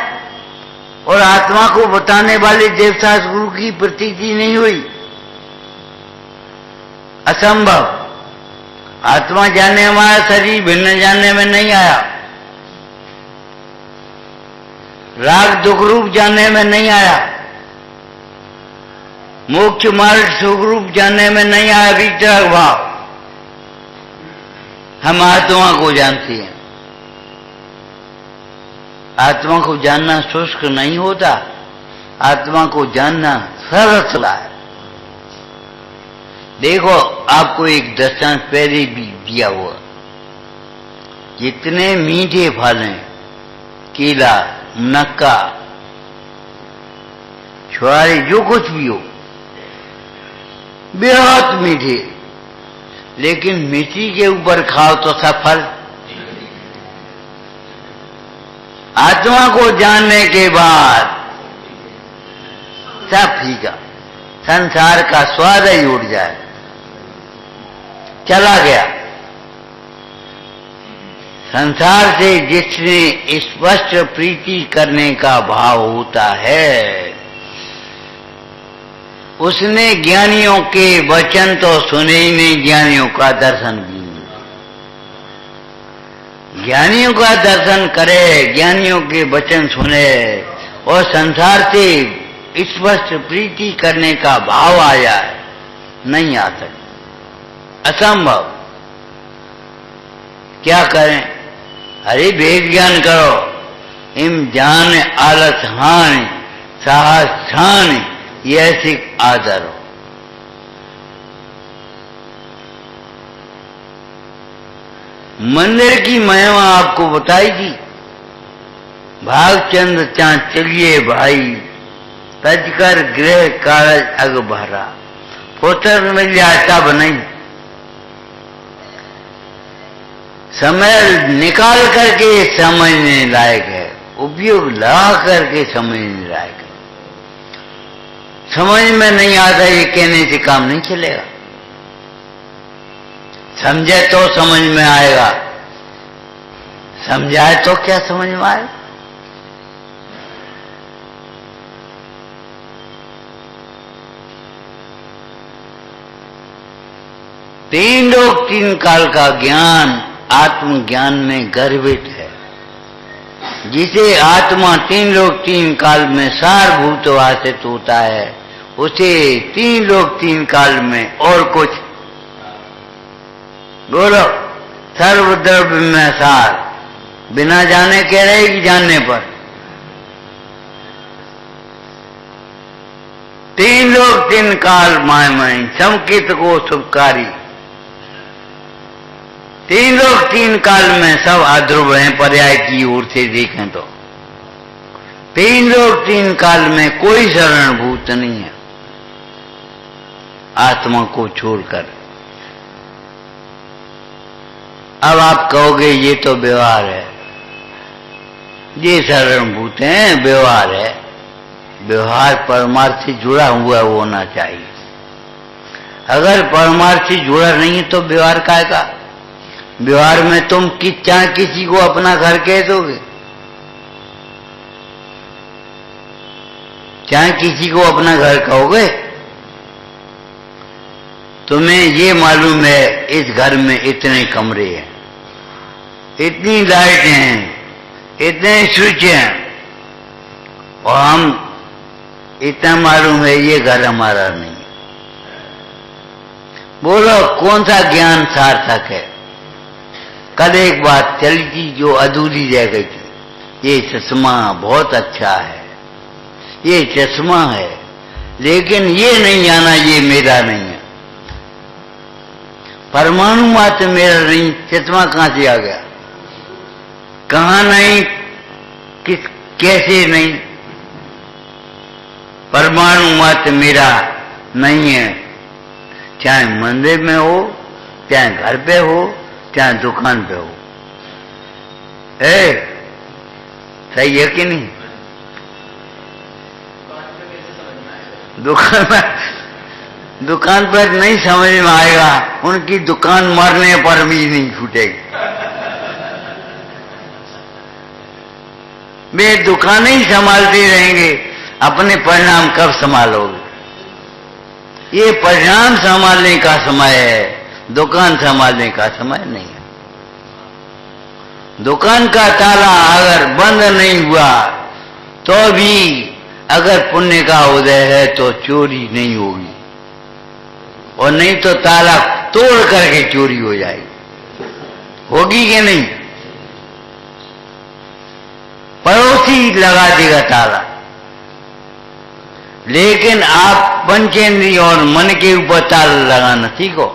और आत्मा को बताने वाले देवता गुरु की प्रतीति नहीं हुई, असंभव। आत्मा जानने में आया, शरीर भिन्न जानने में नहीं आया। राग दुख रूप जानने में नहीं आया, मोक्ष मार्ग सुख रूप जानने में नहीं आया, वितरक भाव। हम आत्मा को जानते हैं। आत्मा को जानना शुष्क नहीं होता, आत्मा को जानना सरल है। देखो, आपको एक दृष्टांत पहले भी दिया हुआ, जितने मीठे फल हैं, केला, मुनक्का, छुआरे, जो कुछ भी हो, बेहद मीठे, लेकिन मिट्टी के ऊपर खाओ तो सफल। आत्मा को जानने के बाद सब फीका, संसार का स्वाद ही उड़ जाए, चला गया। संसार से जिसने स्पष्ट प्रीति करने का भाव होता है, उसने ज्ञानियों के वचन तो सुने ही नहीं, ज्ञानियों का दर्शन भी नहीं। ज्ञानियों का दर्शन करे, ज्ञानियों के वचन सुने, और संसार से स्पष्ट प्रीति करने का भाव आ जाए, नहीं आ सकता, असंभव। क्या करें? अरे वेद ज्ञान करो, इम ज्ञान आलस हानि साहस हानि, ये ऐसे आदर हो। मंदिर की महिमा आपको बताई थी। भागचंद चाँ चलिए भाई, तजकर गृह कारज अग भरा। पुत्र मिल जाए तब नहीं, समय निकाल करके समझने लायक है, उपयोग ला करके समझने लायक है। समझ में नहीं आता, ये कहने से काम नहीं चलेगा। समझे तो समझ में आएगा, समझाए तो क्या समझ में आएगा? तीन लोक तीन काल का ज्ञान आत्मज्ञान में गर्भित है। जिसे आत्मा तीन लोक तीन काल में सारभूत वासित होता है, उसे तीन लोक तीन काल में और कुछ बोलो, सर्वद्रव्य में सार, बिना जाने कह रहे कि जानने पर। तीन लोक तीन काल मायमय संकित को शुभकारी। तीन लोक तीन काल में सब अध्रुव हैं, पर्याय की ओर से देखें तो। तीन लोक तीन काल में कोई शरणभूत नहीं है आत्मा को छोड़कर। अब आप कहोगे ये तो व्यवहार है, ये शरणभूत है, व्यवहार है। व्यवहार परमार्थ से जुड़ा हुआ होना चाहिए। अगर परमार्थ से जुड़ा नहीं है तो व्यवहार काहे का? व्यवहार में तुम चाहे किसी को अपना घर कह दोगे, चाहे किसी को अपना घर कहोगे, तुम्हें ये मालूम है इस घर में इतने कमरे हैं, इतनी लाइटें हैं, इतने स्विच हैं, और हम इतना मालूम है ये घर हमारा नहीं। बोलो कौन सा ज्ञान सार्थक है? कल एक बात चली थी जो अधूरी रह गई थी। ये चश्मा बहुत अच्छा है, ये चश्मा है, लेकिन ये नहीं जाना ये मेरा नहीं है। परमाणु मात्र मेरा नहीं, चश्मा कहां से आ गया? कहाँ नहीं, किस कैसे नहीं। परमाणु मत मेरा नहीं है, चाहे मंदिर में हो, चाहे घर पे हो, चाहे दुकान पे हो। सही है कि नहीं? दुकान पर नहीं समझ में आएगा, उनकी दुकान मरने पर भी नहीं छूटेगी। वे दुकानें ही संभालते रहेंगे, अपने परिणाम कब संभालोगे? ये परिणाम संभालने का समय है, दुकान संभालने का समय नहीं है। दुकान का ताला अगर बंद नहीं हुआ तो भी अगर पुण्य का उदय है तो चोरी नहीं होगी, और नहीं तो ताला तोड़ करके चोरी हो जाएगी। होगी कि नहीं? पड़ोसी लगा देगा ताला, लेकिन आप पंचेंद्रिय और मन के ऊपर ताला लगाना सीखो।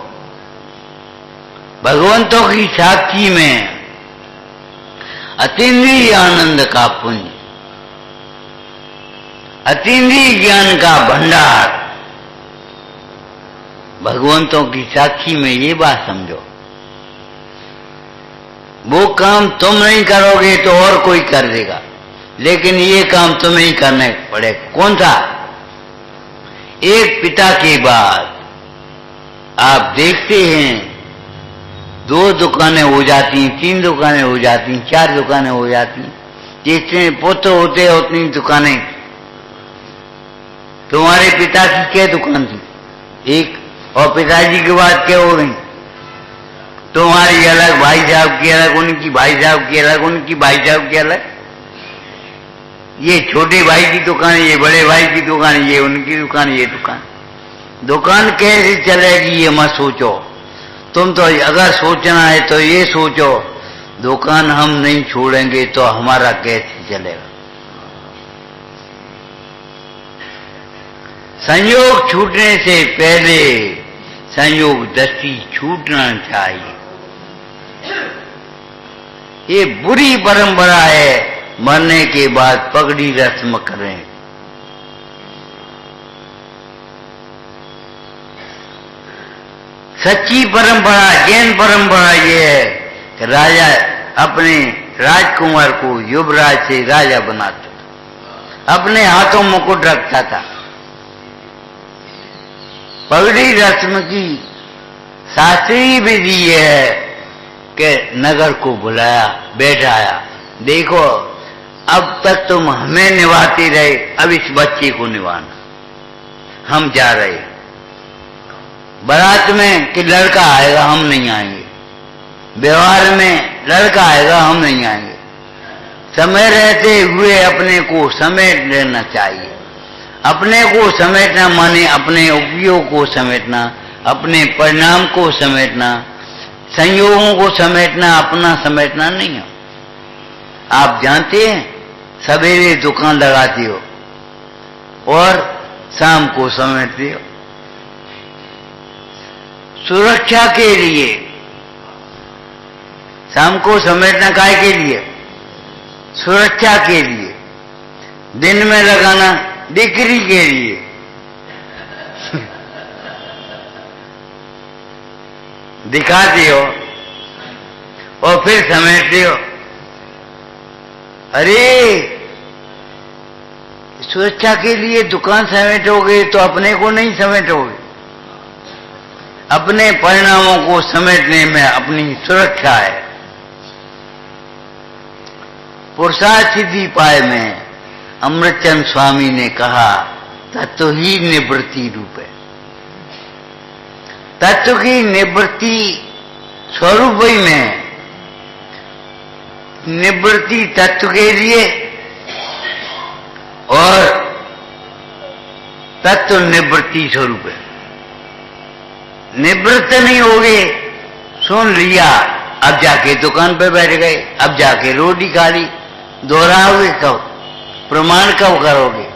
भगवंतों की साक्षी में अतीन्द्रिय आनंद का पुंज, अतीन्द्रिय ज्ञान का भंडार, भगवंतों की साक्षी में ये बात समझो। वो काम तुम नहीं करोगे तो और कोई कर देगा, लेकिन ये काम तुम्हें ही करने पड़ेगा। कौन सा? एक पिता के बाद आप देखते हैं 2 दुकानें हो जाती, 3 दुकानें हो जाती, 4 दुकानें हो जाती। जितने पुत्र होते हैं उतनी दुकानें। तुम्हारे पिता की क्या दुकान थी? एक। और पिताजी की बात क्या हो गई? तुम्हारी अलग, भाई साहब की अलग, उनकी भाई साहब की अलग, उनकी भाई साहब की अलग। ये छोटे भाई की दुकान, ये बड़े भाई की दुकान, ये उनकी दुकान, ये दुकान। दुकान कैसे चलेगी ये मत सोचो। तुम तो अगर सोचना है तो ये सोचो, दुकान हम नहीं छोड़ेंगे तो हमारा कैसे चलेगा। संयोग छूटने से पहले संयोग दृष्टि छूटना चाहिए। ये बुरी परंपरा है, मरने के बाद पगड़ी रस्म करें। सच्ची परंपरा, जैन परंपरा ये है कि राजा अपने राजकुमार को युवराज से राजा बनाता था, अपने हाथों मुकुट रखता था। पगड़ी रस्म की शास्त्रीय विधि है कि नगर को बुलाया, बैठाया, देखो अब तक तुम हमें निभाते रहे, अब इस बच्चे को निभाना, हम जा रहे। बारात में कि लड़का आएगा, हम नहीं आएंगे। व्यवहार में लड़का आएगा, हम नहीं आएंगे। समय रहते हुए अपने को समेट लेना चाहिए। अपने को समेटना माने अपने उपयोग को समेटना, अपने परिणाम को समेटना, संयोगों को समेटना, अपना समेटना नहीं है। आप जानते हैं, सवेरे दुकान लगाती हो और शाम को समेटती हो। सुरक्षा के लिए शाम को समेटना, काय के लिए? सुरक्षा के लिए। दिन में लगाना बिक्री के लिए। दिखाते हो और फिर समेटते हो। अरे सुरक्षा के लिए दुकान समेटोगे तो अपने को नहीं समेटोगे। अपने परिणामों को समेटने में अपनी सुरक्षा है। पुरुषार्थ सिद्धि पाए में अमृतचंद स्वामी ने कहा, तत्व ही निवृत्ति रूप है। तत्व की निवृत्ति स्वरूप ही में, निवृत्ति तत्व के लिए और तत्व निवृत्ति स्वरूप है। निवृत्त नहीं होगे, सुन लिया, अब जाके दुकान पे बैठ गए, अब जाके रोटी खा ली, दोहराओगे कब? प्रमाण कब करोगे?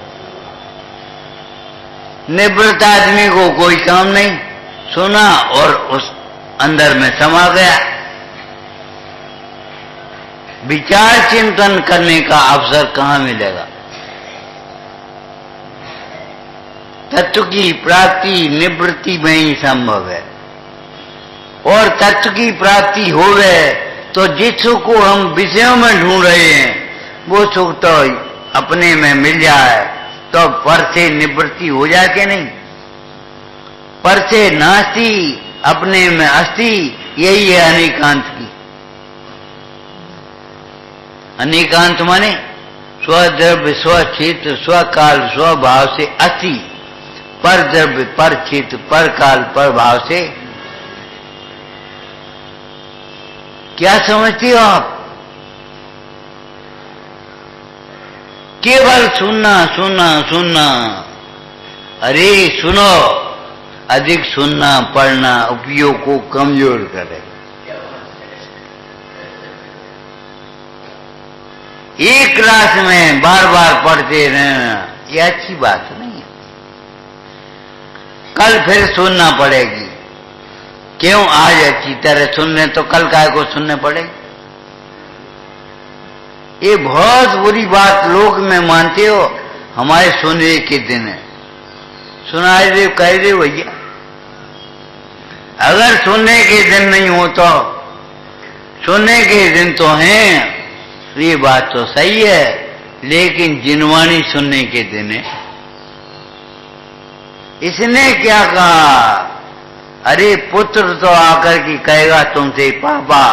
निवृत्त आदमी को कोई काम नहीं, सुना और उस अंदर में समा गया। विचार चिंतन करने का अवसर कहां मिलेगा? तत्व की प्राप्ति निवृत्ति में ही संभव है। और तत्व की प्राप्ति होवे तो जिस सुख को हम विषयों में ढूंढ रहे हैं वो सुख तो अपने में मिल जाए तो पर से निवृत्ति हो जाए कि नहीं? पर से नास्ति अपने में अस्थि, यही है अनेकांत की। अनेकांत माने स्वद्रव्य स्वक्षेत्र स्वकाल स्वभाव से अस्थि, पर द्रव्य पर क्षेत्र पर काल पर भाव से। क्या समझते हो आप? केवल सुनना सुनना सुनना। अरे सुनो, अधिक सुनना पढ़ना उपयोग को कमजोर करे। एक क्लास में बार बार पढ़ते रहना ये अच्छी बात नहीं है। कल फिर सुनना पड़ेगी। क्यों? आज अच्छी तरह सुनने तो कल काय को सुनने पड़ेगी। ये बहुत बुरी बात लोग में मानते हो। हमारे सुनने के दिन है, सुनाए दे कह दे भैया। अगर सुनने के दिन नहीं हो तो सुनने के दिन तो हैं, ये बात तो सही है, लेकिन जिनवाणी सुनने के दिन है। इसने क्या कहा? अरे पुत्र तो आकर के कहेगा तुमसे पापा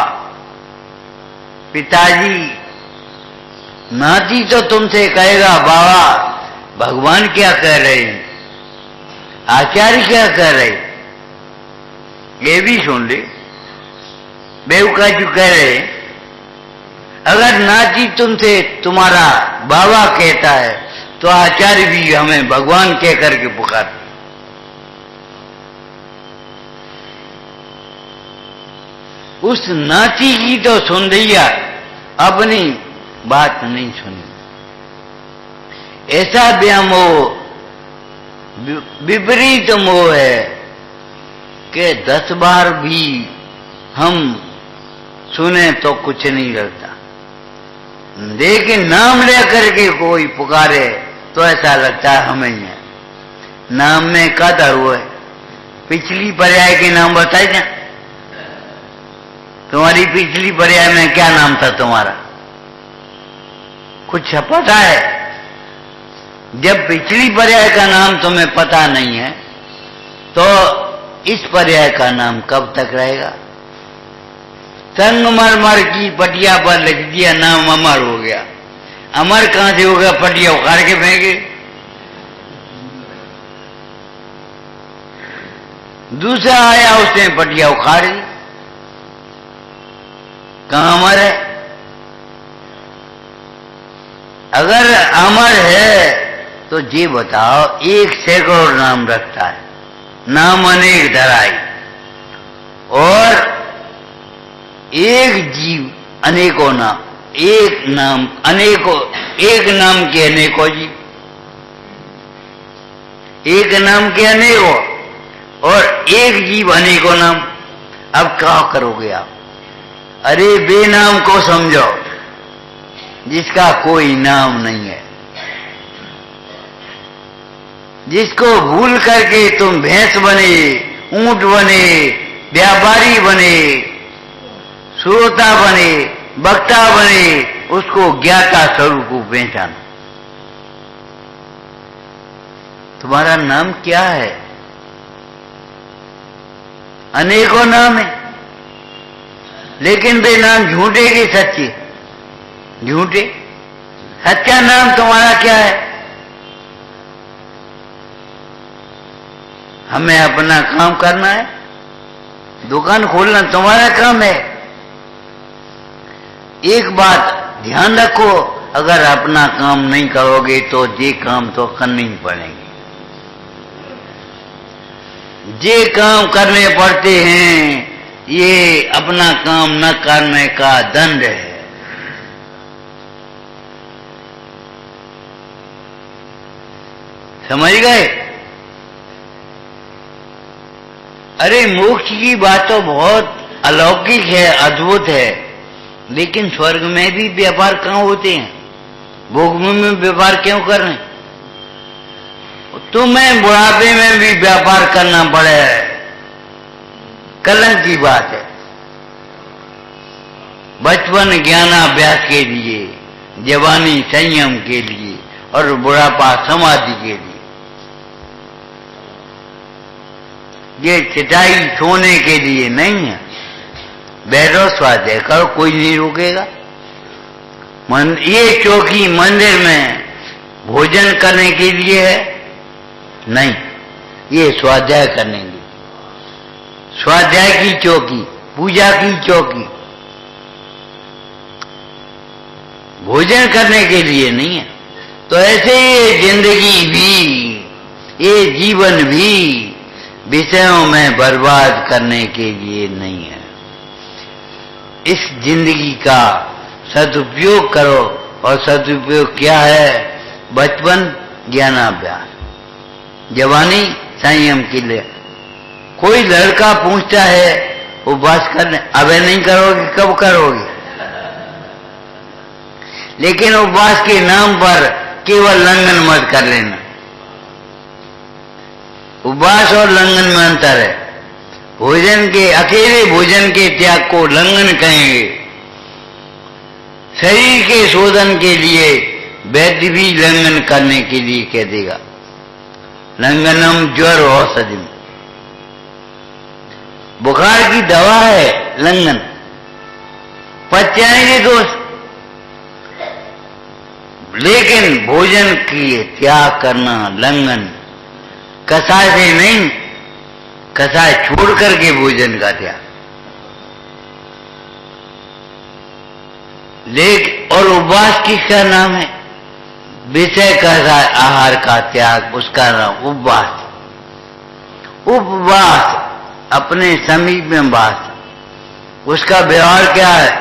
पिताजी, नाती तो तुमसे कहेगा बाबा। भगवान क्या कह रहे हैं, आचार्य क्या कह रहे, ये भी सुन ले। बेवका जो कह रहे, अगर नाती तुमसे तुम्हारा बाबा कहता है तो आचार्य भी हमें भगवान कह करके पुकारते। उस नाती की तो सुन दिया, अपनी बात नहीं सुनी। ऐसा व्यामोह विपरीत मोह है कि 10 बार भी हम सुने तो कुछ नहीं लगता, लेकिन नाम लेकर के कोई पुकारे तो ऐसा लगता है हमें ही है। नाम में कदर हुआ है। पिछली पर्याय के नाम बताए क्या? तुम्हारी पिछली पर्याय में क्या नाम था तुम्हारा? कुछ पता है? जब पिछली पर्याय का नाम तुम्हें पता नहीं है तो इस पर्याय का नाम कब तक रहेगा? संगमरमर की पटिया पर लिख दिया, नाम अमर हो गया। अमर कहां से हो गया? पटिया उखाड़ के फेंके। दूसरा आया, उसने पटिया उखाड़ दी। कहां अमर है? अगर अमर है तो ये बताओ, 1 सैकड़ों नाम रखता है, नाम अनेक धराई, और एक जीव अनेकों नाम, एक नाम अनेकों, एक नाम के अनेकों जीव, एक नाम के अनेकों, और एक जीव अनेकों नाम। अब क्या करोगे आप? अरे बेनाम को समझो, जिसका कोई नाम नहीं है, जिसको भूल करके तुम भैंस बने, ऊंट बने, व्यापारी बने, श्रोता बने, वक्ता बने, उसको ज्ञाता स्वरूप को पहचानो। तुम्हारा नाम क्या है? अनेकों नाम है, लेकिन वे नाम झूठे के सच्चे? झूठे। सच्चा नाम तुम्हारा क्या है? हमें अपना काम करना है, दुकान खोलना तुम्हारा काम है। एक बात ध्यान रखो, अगर अपना काम नहीं करोगे तो ये काम तो करने ही पड़ेंगे। ये काम करने पड़ते हैं, ये अपना काम न करने का दंड है। समझ गए? अरे मोक्ष की बात तो बहुत अलौकिक है, अद्भुत है, लेकिन स्वर्ग में भी व्यापार कहाँ होते हैं? भोग में व्यापार क्यों कर रहे हैं? तुम्हें बुढ़ापे में भी व्यापार करना पड़े, कलंक की बात है। बचपन ज्ञानाभ्यास के लिए, जवानी संयम के लिए और बुढ़ापा समाधि के लिए। ये चटाई सोने के लिए नहीं है। बैठो स्वाध्याय करो, कोई नहीं रोकेगा। ये चौकी मंदिर में भोजन करने के लिए है नहीं, ये स्वाध्याय करने के लिए। स्वाध्याय की चौकी, पूजा की चौकी भोजन करने के लिए नहीं है। तो ऐसे ये जिंदगी भी, ये जीवन भी विषयों में बर्बाद करने के लिए नहीं है। इस जिंदगी का सदुपयोग करो, और सदुपयोग क्या है? बचपन ज्ञानाभ्यास, जवानी संयम के लिए। कोई लड़का पूछता है उपवास करने, अबे नहीं करोगे, कब करोगे? लेकिन उपवास के नाम पर केवल लंघन मत कर लेना। उपवास और लंघन में अंतर है। भोजन के, अकेले भोजन के त्याग को लंघन कहेंगे। शरीर के शोधन के लिए वैद्य भी लंघन करने के लिए कह देगा। लंघनम ज्वर औषधि, बुखार की दवा है लंघन, पच जाएंगे दोस्त। लेकिन भोजन की त्याग करना लंघन, कसाय से नहीं, कसाय छोड़ करके भोजन का त्याग। लेकिन और उपवास किसका नाम है? विषय का आहार का त्याग, उसका नाम उपवास। उपवास अपने समीप में वास, उसका व्यवहार क्या है?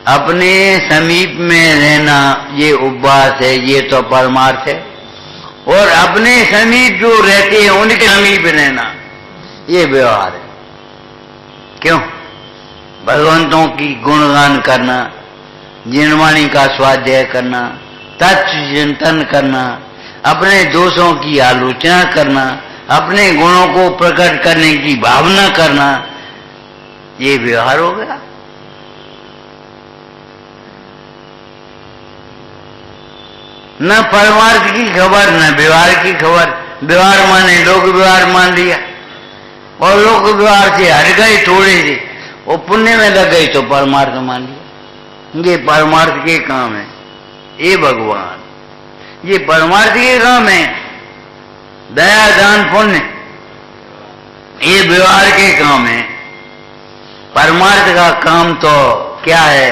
अपने समीप में रहना, ये उपवास है, ये तो परमार्थ है। और अपने समीप जो रहते हैं उनके समीप रहना, ये व्यवहार है। क्यों? भगवंतों की गुणगान करना, जिनवाणी का स्वाध्याय करना, तत्व चिंतन करना, अपने दोषों की आलोचना करना, अपने गुणों को प्रकट करने की भावना करना, ये व्यवहार हो गया। न परमार्थ की खबर, न व्यवहार की खबर। व्यवहार माने लोक व्यवहार मान लिया, और लोक व्यवहार से हट गए थोड़े से, और पुण्य में लग गए तो परमार्थ मान लिया। ये परमार्थ के काम है। ये भगवान, ये परमार्थ के काम है। दया दान पुण्य ये व्यवहार के काम है। परमार्थ का काम तो क्या है?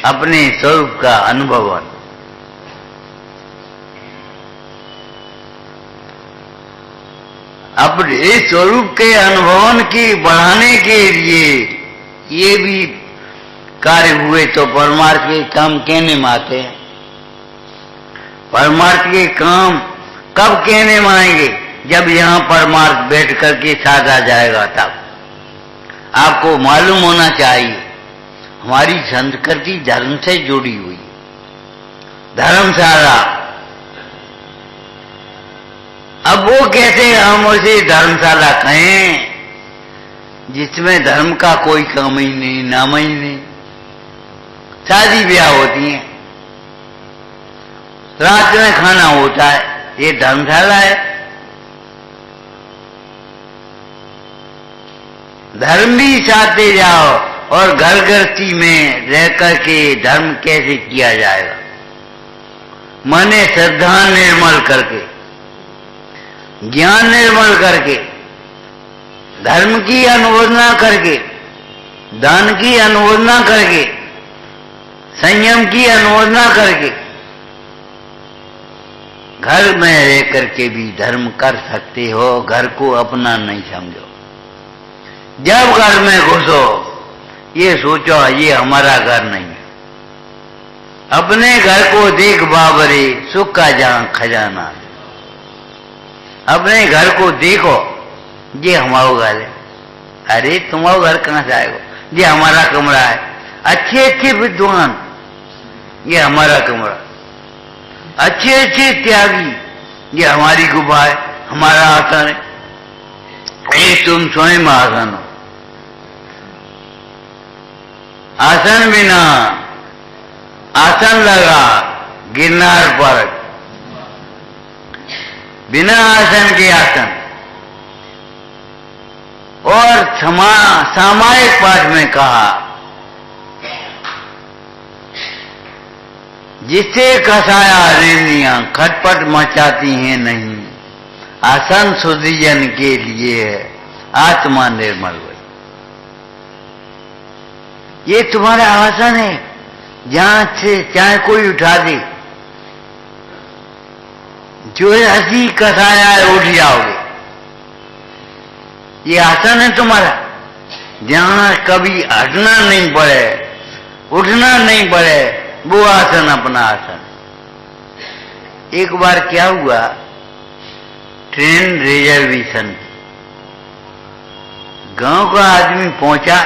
अपने स्वरूप का अनुभवन। अपने स्वरूप के अनुभवन की बढ़ाने के लिए ये भी कार्य हुए तो परमार्थ के काम कहने में आते हैं। परमार्थ के काम कब कहने में आएंगे? जब यहां परमार्थ बैठ करके साधा जाएगा तब। आपको मालूम होना चाहिए हमारी संस्कृति धर्म से जुड़ी हुई। धर्मशाला, अब वो कैसे हम उसे धर्मशाला कहें जिसमें धर्म का कोई काम ही नहीं, नाम ही नहीं। शादी ब्याह होती है, रात में खाना होता है, ये धर्मशाला है। धर्म भी चाहते जाओ, और घर गृहस्थी में रह करके धर्म कैसे किया जाएगा? माने श्रद्धा निर्मल करके, ज्ञान निर्मल करके, धर्म की अनुमोदना करके, दान की अनुमोदना करके, संयम की अनुमोदना करके, घर में रह करके भी धर्म कर सकते हो। घर को अपना नहीं समझो। जब घर में घुसो ये सोचो ये हमारा घर नहीं है। अपने घर को देख बाबरे, सुख का जहां खजाना। अपने घर को देखो, ये हमारा घर है। अरे तुम्हारा घर कहां से आएगा? ये हमारा कमरा है। अच्छे अच्छे विद्वान, ये हमारा कमरा। अच्छे अच्छे त्यागी, ये हमारी गुफा है, हमारा आसन है। ये तुम स्वयं आसन हो। आसन बिना आसन लगा गिरनार पर, बिना आसन के आसन। और सामायिक पाठ में कहा, जिससे कसाया रेनियां खटपट मचाती हैं नहीं, आसन सुधिजन के लिए है, आत्मा निर्मल हुई। ये तुम्हारा आसन है, जहां से चाहे कोई उठा दे, जो हंसी कसाया है उठ जाओगे। ये आसन है तुम्हारा, जहां कभी हटना नहीं पड़े, उठना नहीं पड़े, वो आसन अपना आसन। एक बार क्या हुआ, ट्रेन रिजर्वेशन, गांव का आदमी पहुंचा,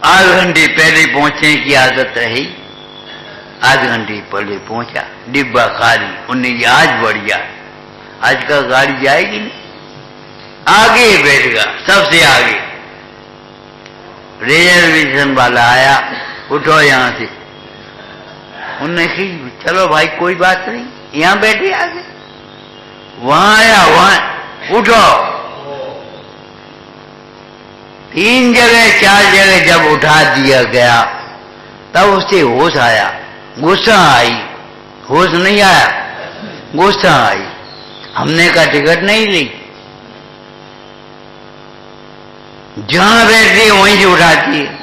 8 घंटे पहले पहुंचने की आदत रही, 8 घंटे पहले पहुंचा, डिब्बा खाली। उन्हें आज बढ़िया, आज का गाड़ी जाएगी नहीं, आगे बैठेगा, सबसे आगे। रिजर्वेशन वाला आया, उठो यहां से। उन्होंने कही चलो भाई कोई बात नहीं, यहां बैठे आगे। वहां आया, वहां उठो। 3 जगह 4 जगह जब उठा दिया गया, तब उसे होश आया, गुस्सा आई। होश नहीं आया, गुस्सा आई। हमने का टिकट नहीं ली, जहां बैठे वहीं से उठाती है।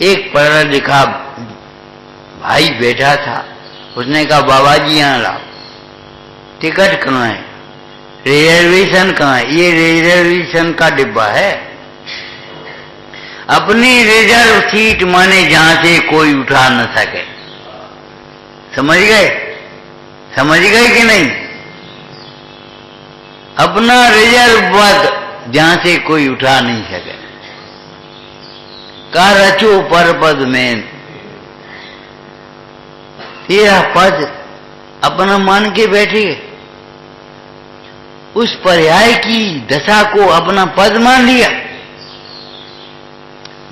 एक पढ़ा लिखा भाई बैठा था, उसने कहा बाबा जी यहां लाओ, टिकट कहाँ है, रिजर्वेशन कहाँ है? ये रिजर्वेशन का डिब्बा है। अपनी रिजर्व सीट माने जहां से कोई उठा न सके। समझ गए? समझ गए कि नहीं? अपना रिजर्व पद जहां से कोई उठा नहीं सके। का रचो पर पद में, यह पद अपना मान के बैठे, उस पर्याय की दशा को अपना पद मान लिया,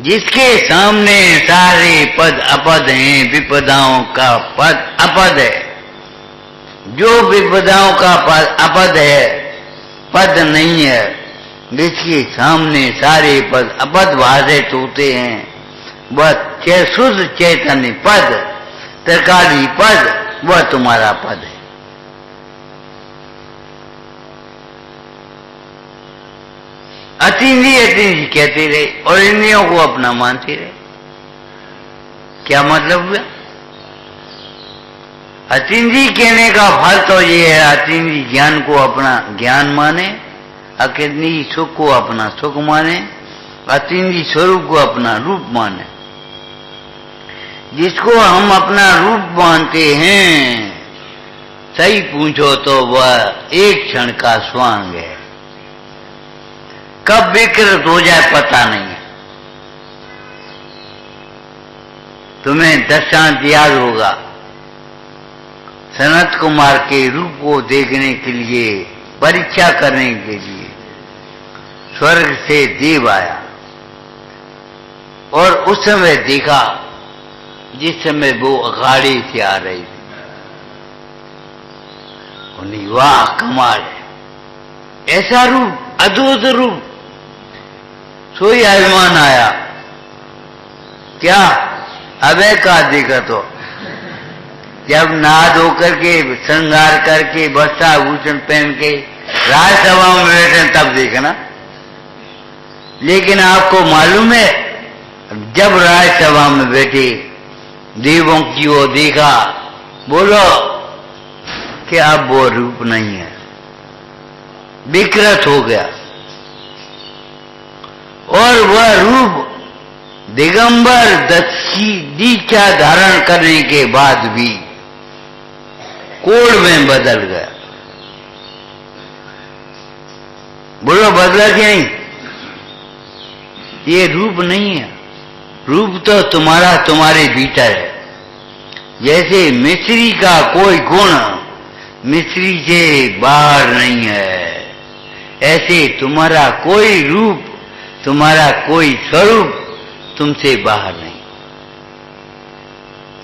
जिसके सामने सारे पद अपद हैं। विपदाओं का पद अपद है, जो विपदाओं का पद अपद है, पद नहीं है, जिसके सामने सारे पद अपद भाषित होते हैं, वह शुद्ध चैतन्य पद, त्रिकाली पद, वह तुम्हारा पद है। अतीन्द्रिय अतीन्द्रिय कहते रहे और इंद्रियों को अपना मानते रहे। क्या मतलब हुआ? अतीन्द्रिय कहने का फल तो ये है, अतीन्द्रिय ज्ञान को अपना ज्ञान माने, अतीन्द्रिय सुख को अपना सुख माने, अतीन्द्रिय स्वरूप को अपना रूप माने। जिसको हम अपना रूप मानते हैं, सही पूछो तो वह एक क्षण का स्वांग है, कब विकृत हो जाए पता नहीं। तुम्हें दृष्टांत याद होगा, सनत कुमार के रूप को देखने के लिए, परीक्षा करने के लिए स्वर्ग से देव आया, और उस समय देखा जिस समय वो अखाड़े से आ रही थी। उन्हें वाह कमाल है, ऐसा रूप, अद्भुत रूप। सोई अभिमान आया, क्या अबे का देखा तो जब नहा धो करके श्रृंगार करके वस्त्र भूषण पहन के राजसभा में बैठे तब देखना। लेकिन आपको मालूम है, जब राजसभा में बैठे देवों की वो देखा, बोलो कि अब वो रूप नहीं है, विकृत हो गया। और वह रूप दिगंबर दीक्षा धारण करने के बाद भी कोढ़ में बदल गया। बोलो बदला कि नहीं? ये रूप नहीं है, रूप तो तुम्हारा तुम्हारे भीतर है। जैसे मिस्री का कोई गुण मिस्री से बाहर नहीं है, ऐसे तुम्हारा कोई रूप, तुम्हारा कोई स्वरूप तुमसे बाहर नहीं।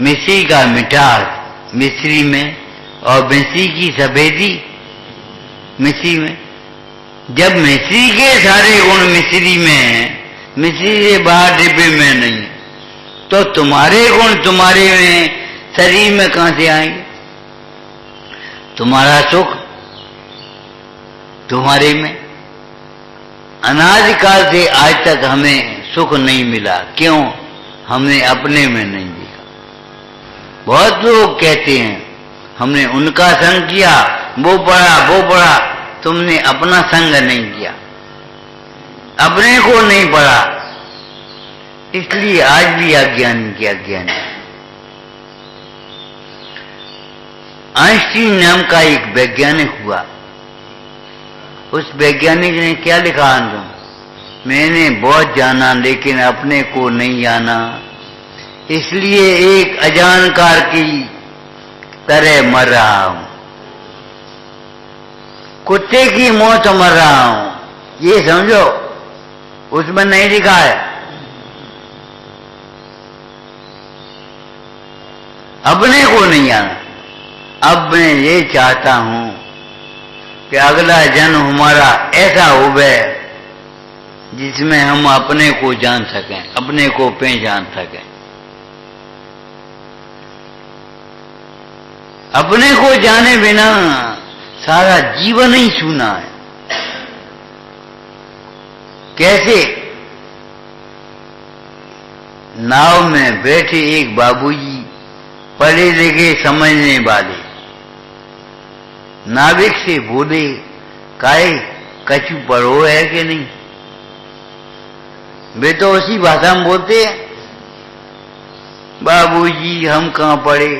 मिस्री का मिठास मिस्री में और मिस्री की सफेदी मिस्री में। जब मिस्री के सारे गुण मिस्री में हैं, मिस्री से बाहर डिब्बे में नहीं, तो तुम्हारे गुण तुम्हारे में शरीर में कहां से आएंगे? तुम्हारा सुख तुम्हारे में। अनादिकाल से आज तक हमें सुख नहीं मिला। क्यों? हमने अपने में नहीं देखा। बहुत लोग कहते हैं हमने उनका संग किया, वो पढ़ा, तुमने अपना संग नहीं किया, अपने को नहीं पढ़ा, इसलिए आज भी अज्ञानी के अज्ञानी। आइंस्टीन नाम का एक वैज्ञानिक हुआ। उस वैज्ञानिक ने क्या लिखा अंदर? मैंने बहुत जाना लेकिन अपने को नहीं जाना, इसलिए एक अजानकार की तरह मर रहा हूं, कुत्ते की मौत मर रहा हूं। ये समझो, उसमें नहीं लिखा है अपने को नहीं जाना। अब मैं ये चाहता हूं कि अगला जन्म हमारा ऐसा होवे जिसमें हम अपने को जान सकें, अपने को पहचान सकें। अपने को जाने बिना सारा जीवन ही सूना है। कैसे? नाव में बैठे एक बाबूजी, पढ़े लिखे समझने वाले, नाविक से बोले, काहे कछु पढ़ो है कि नहीं? वे तो उसी भाषा में बोलते हैं, बाबूजी हम कहां पढ़े,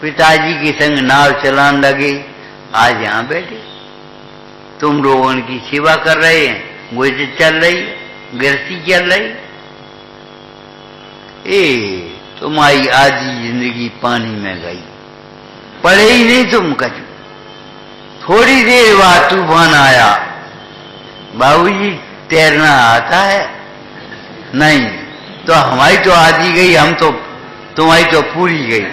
पिताजी के संग नाव चलाने लगे, आज यहां बैठे, तुम लोगों की सेवा कर रहे हैं, मुझे चल रही, गृहस्थी चल रही। तुम्हारी आधी जिंदगी पानी में गई, पढ़े ही नहीं तुम कछु। थोड़ी देर बाद तूफान आया, बाबूजी तैरना आता है? नहीं, तो हमारी तो आधी गई, हम तो तुम्हारी तो पूरी गई।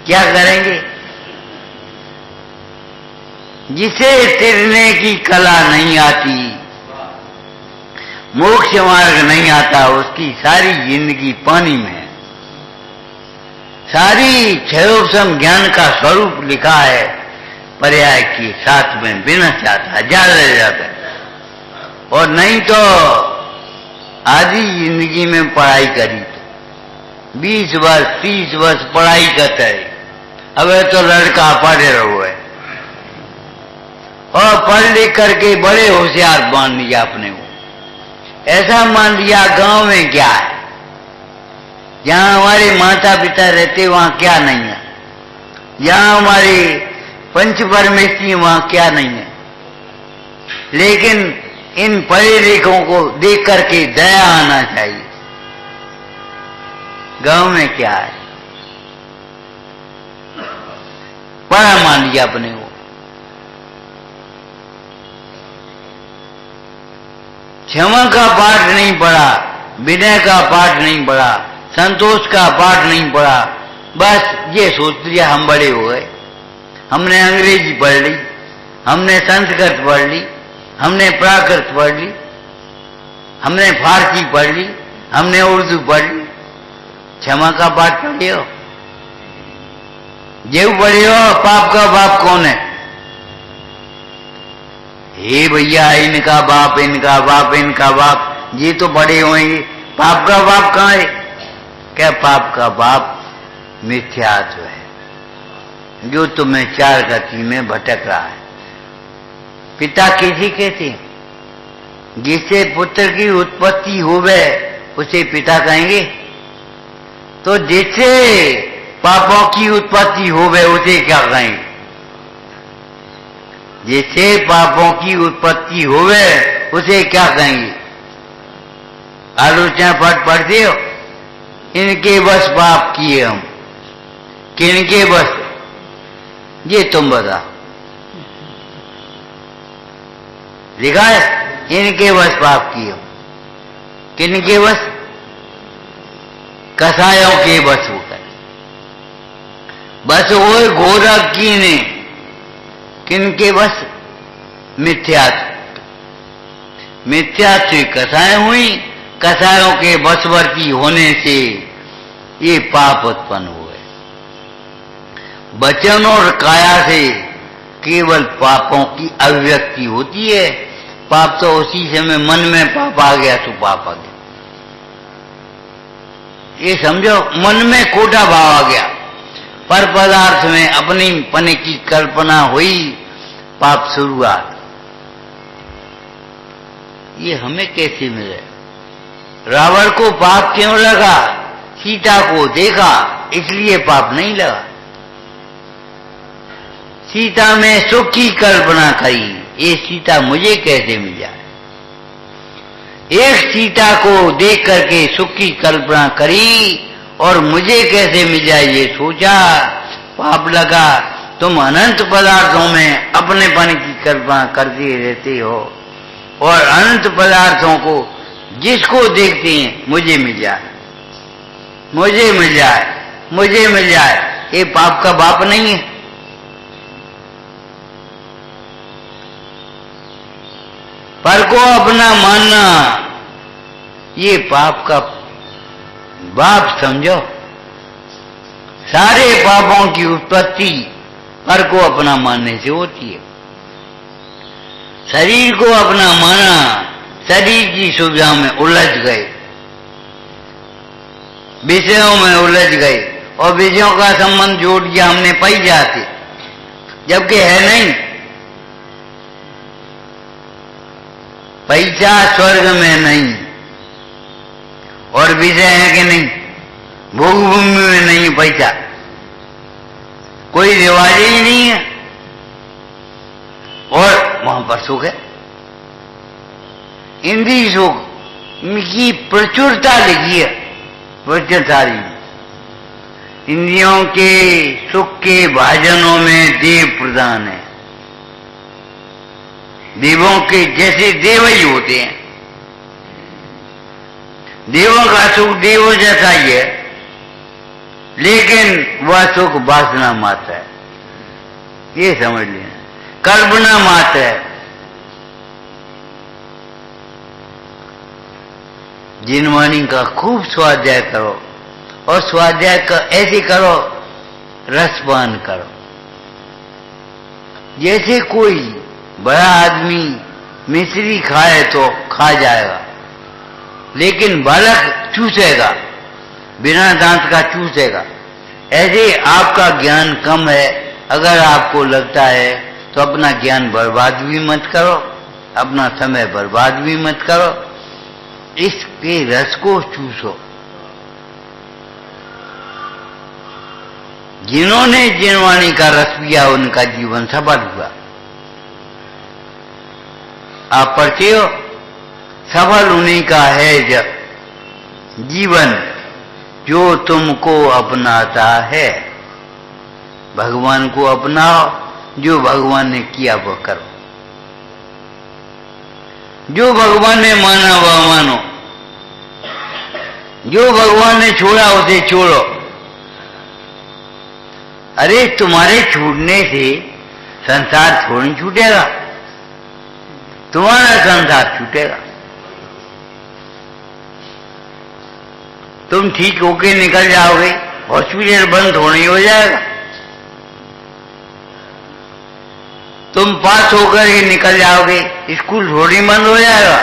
क्या करेंगे? जिसे तैरने की कला नहीं आती, मोक्ष मार्ग नहीं आता, उसकी सारी जिंदगी पानी में है। सारी क्षयोपम ज्ञान का स्वरूप लिखा है पर्याय के साथ में, बिना चाहता ज्यादा रह जाता है। और नहीं तो आधी जिंदगी में पढ़ाई करी तो 20 वर्ष 30 वर्ष पढ़ाई करता है। अब तो लड़का पढ़े रहो है और पढ़ लिख करके बड़े होशियार मान लिया अपने को। ऐसा मान लिया गांव में क्या है, जहां हमारे माता पिता रहते वहां क्या नहीं है, जहां हमारे पंच परमेष्ठी वहां क्या नहीं है। लेकिन इन पढ़े लिखों को देख करके दया आना चाहिए। गांव में क्या है, पढ़ा मान लिया अपने को। क्षमा का पाठ नहीं पढ़ा, विनय का पाठ नहीं पढ़ा, संतोष का पाठ नहीं पढ़ा, बस ये सोच लिया हम बड़े हो गए। हमने अंग्रेजी पढ़ ली, हमने संस्कृत पढ़ ली, हमने प्राकृत पढ़ ली, हमने फारसी पढ़ ली, हमने उर्दू पढ़ ली। क्षमा का पाठ पढ़े हो, जेव पढ़े हो, पाप का बाप कौन है? हे भैया, इनका बाप, इनका बाप, इनका बाप, ये तो बड़े होंगे, पाप का बाप कहां है? क्या पाप का बाप मिथ्यात्व है, जो तुम्हें चार गति में भटक रहा है। पिता किसी कहते हैं? जिससे पुत्र की उत्पत्ति होवे उसे पिता कहेंगे, तो जिससे पापों की उत्पत्ति होवे उसे क्या कहेंगे? जिससे पापों की उत्पत्ति होवे उसे क्या कहेंगे? आलोचना पाठ पढ़ते हो, इनके बस पाप किए हम, किनके बस, ये तुम बता, लिखा है इनके बस पाप किए हम, किनके बस, कसायों के बस होकर, बस वो गोरख की ने, किनके बस, मिथ्यात्व, मिथ्यात्व से कसाएं हुई, कसायों के बसवर्ती होने से ये पाप उत्पन्न हुए। वचन और काया से केवल पापों की अभिव्यक्ति होती है। पाप तो उसी समय मन में पाप आ गया तो पाप आ गया, ये समझो, मन में खोटा भाव आ गया, पर पदार्थ में अपनी पने की कल्पना हुई, पाप शुरुआत। ये हमें कैसे मिले? रावण को पाप क्यों लगा? सीता को देखा इसलिए पाप नहीं लगा। सीता में सुख की कल्पना करी, ये सीता मुझे कैसे मिल जाए? एक सीता को देख करके सुख की कल्पना करी और मुझे कैसे मिल जाए ये सोचा, पाप लगा। तुम अनंत पदार्थों में अपनेपन की कल्पना करते रहते हो और अनंत पदार्थों को जिसको देखते हैं मुझे मिल जाए, मुझे मिल जाए, मुझे मिल जाए, ये पाप का बाप नहीं है? पर को अपना मानना ये पाप का बाप समझो। सारे पापों की उत्पत्ति पर को अपना मानने से होती है। शरीर को अपना माना, शरीर की सुविधा में उलझ गए, विषयों में उलझ गए और विषयों का संबंध जोड़ दिया हमने पाई जाते, जबकि है नहीं। पैसा स्वर्ग में नहीं और विषय है कि नहीं, भोग भूमि में नहीं पैसा, कोई रिवाज ही नहीं है और वहां पर सुख है। इंद्रिय सुख की प्रचुरता लिखी है, प्रचुरता। इंद्रियों के सुख के भाजनों में देव प्रधान है। देवों के जैसे देव ही होते हैं, देवों का सुख देवों जैसा ही है, लेकिन वह सुख वासना मात्र है, ये समझ लेना, कल्पना मात्र है। जिनवाणी का खूब स्वाध्याय करो और स्वाध्याय का ऐसे करो, रसपान करो। जैसे कोई बड़ा आदमी मिश्री खाए तो खा जाएगा, लेकिन बालक चूसेगा, बिना दांत का चूसेगा। ऐसे आपका ज्ञान कम है, अगर आपको लगता है तो अपना ज्ञान बर्बाद भी मत करो, अपना समय बर्बाद भी मत करो, इसके रस को चूसो। जिन्होंने जिनवाणी का रस पिया उनका जीवन सफल हुआ। आप पढ़ते हो, सफल उन्हीं का है जब जीवन जो तुमको अपनाता है। भगवान को अपनाओ, जो भगवान ने किया वह करो, जो भगवान ने माना वह मानो, जो भगवान ने छोड़ा उसे छोड़ो। अरे तुम्हारे छूटने से संसार थोड़ी छूटेगा, तुम्हारा संसार छूटेगा। तुम ठीक होके निकल जाओगे, हॉस्पिटल बंद होने हो जाएगा। तुम पास होकर ही निकल जाओगे, स्कूल थोड़ी बंद हो जाएगा।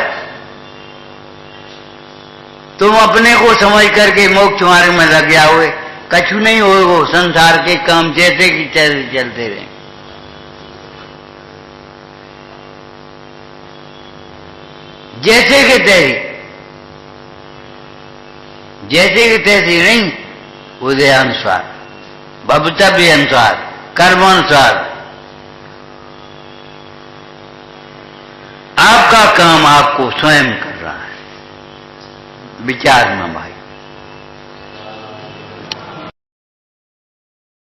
तुम अपने को समझ करके मोक्ष मार्ग में लग जाओगे, कछु नहीं होगा। संसार के काम जैसे कि तैसे चलते रहे। जैसे के तैसे, जैसे के तैसे नहीं, उदयानुसार, भवितव्य अनुसार, कर्मानुसार। आपका काम आपको स्वयं कर रहा है। विचार में भाई।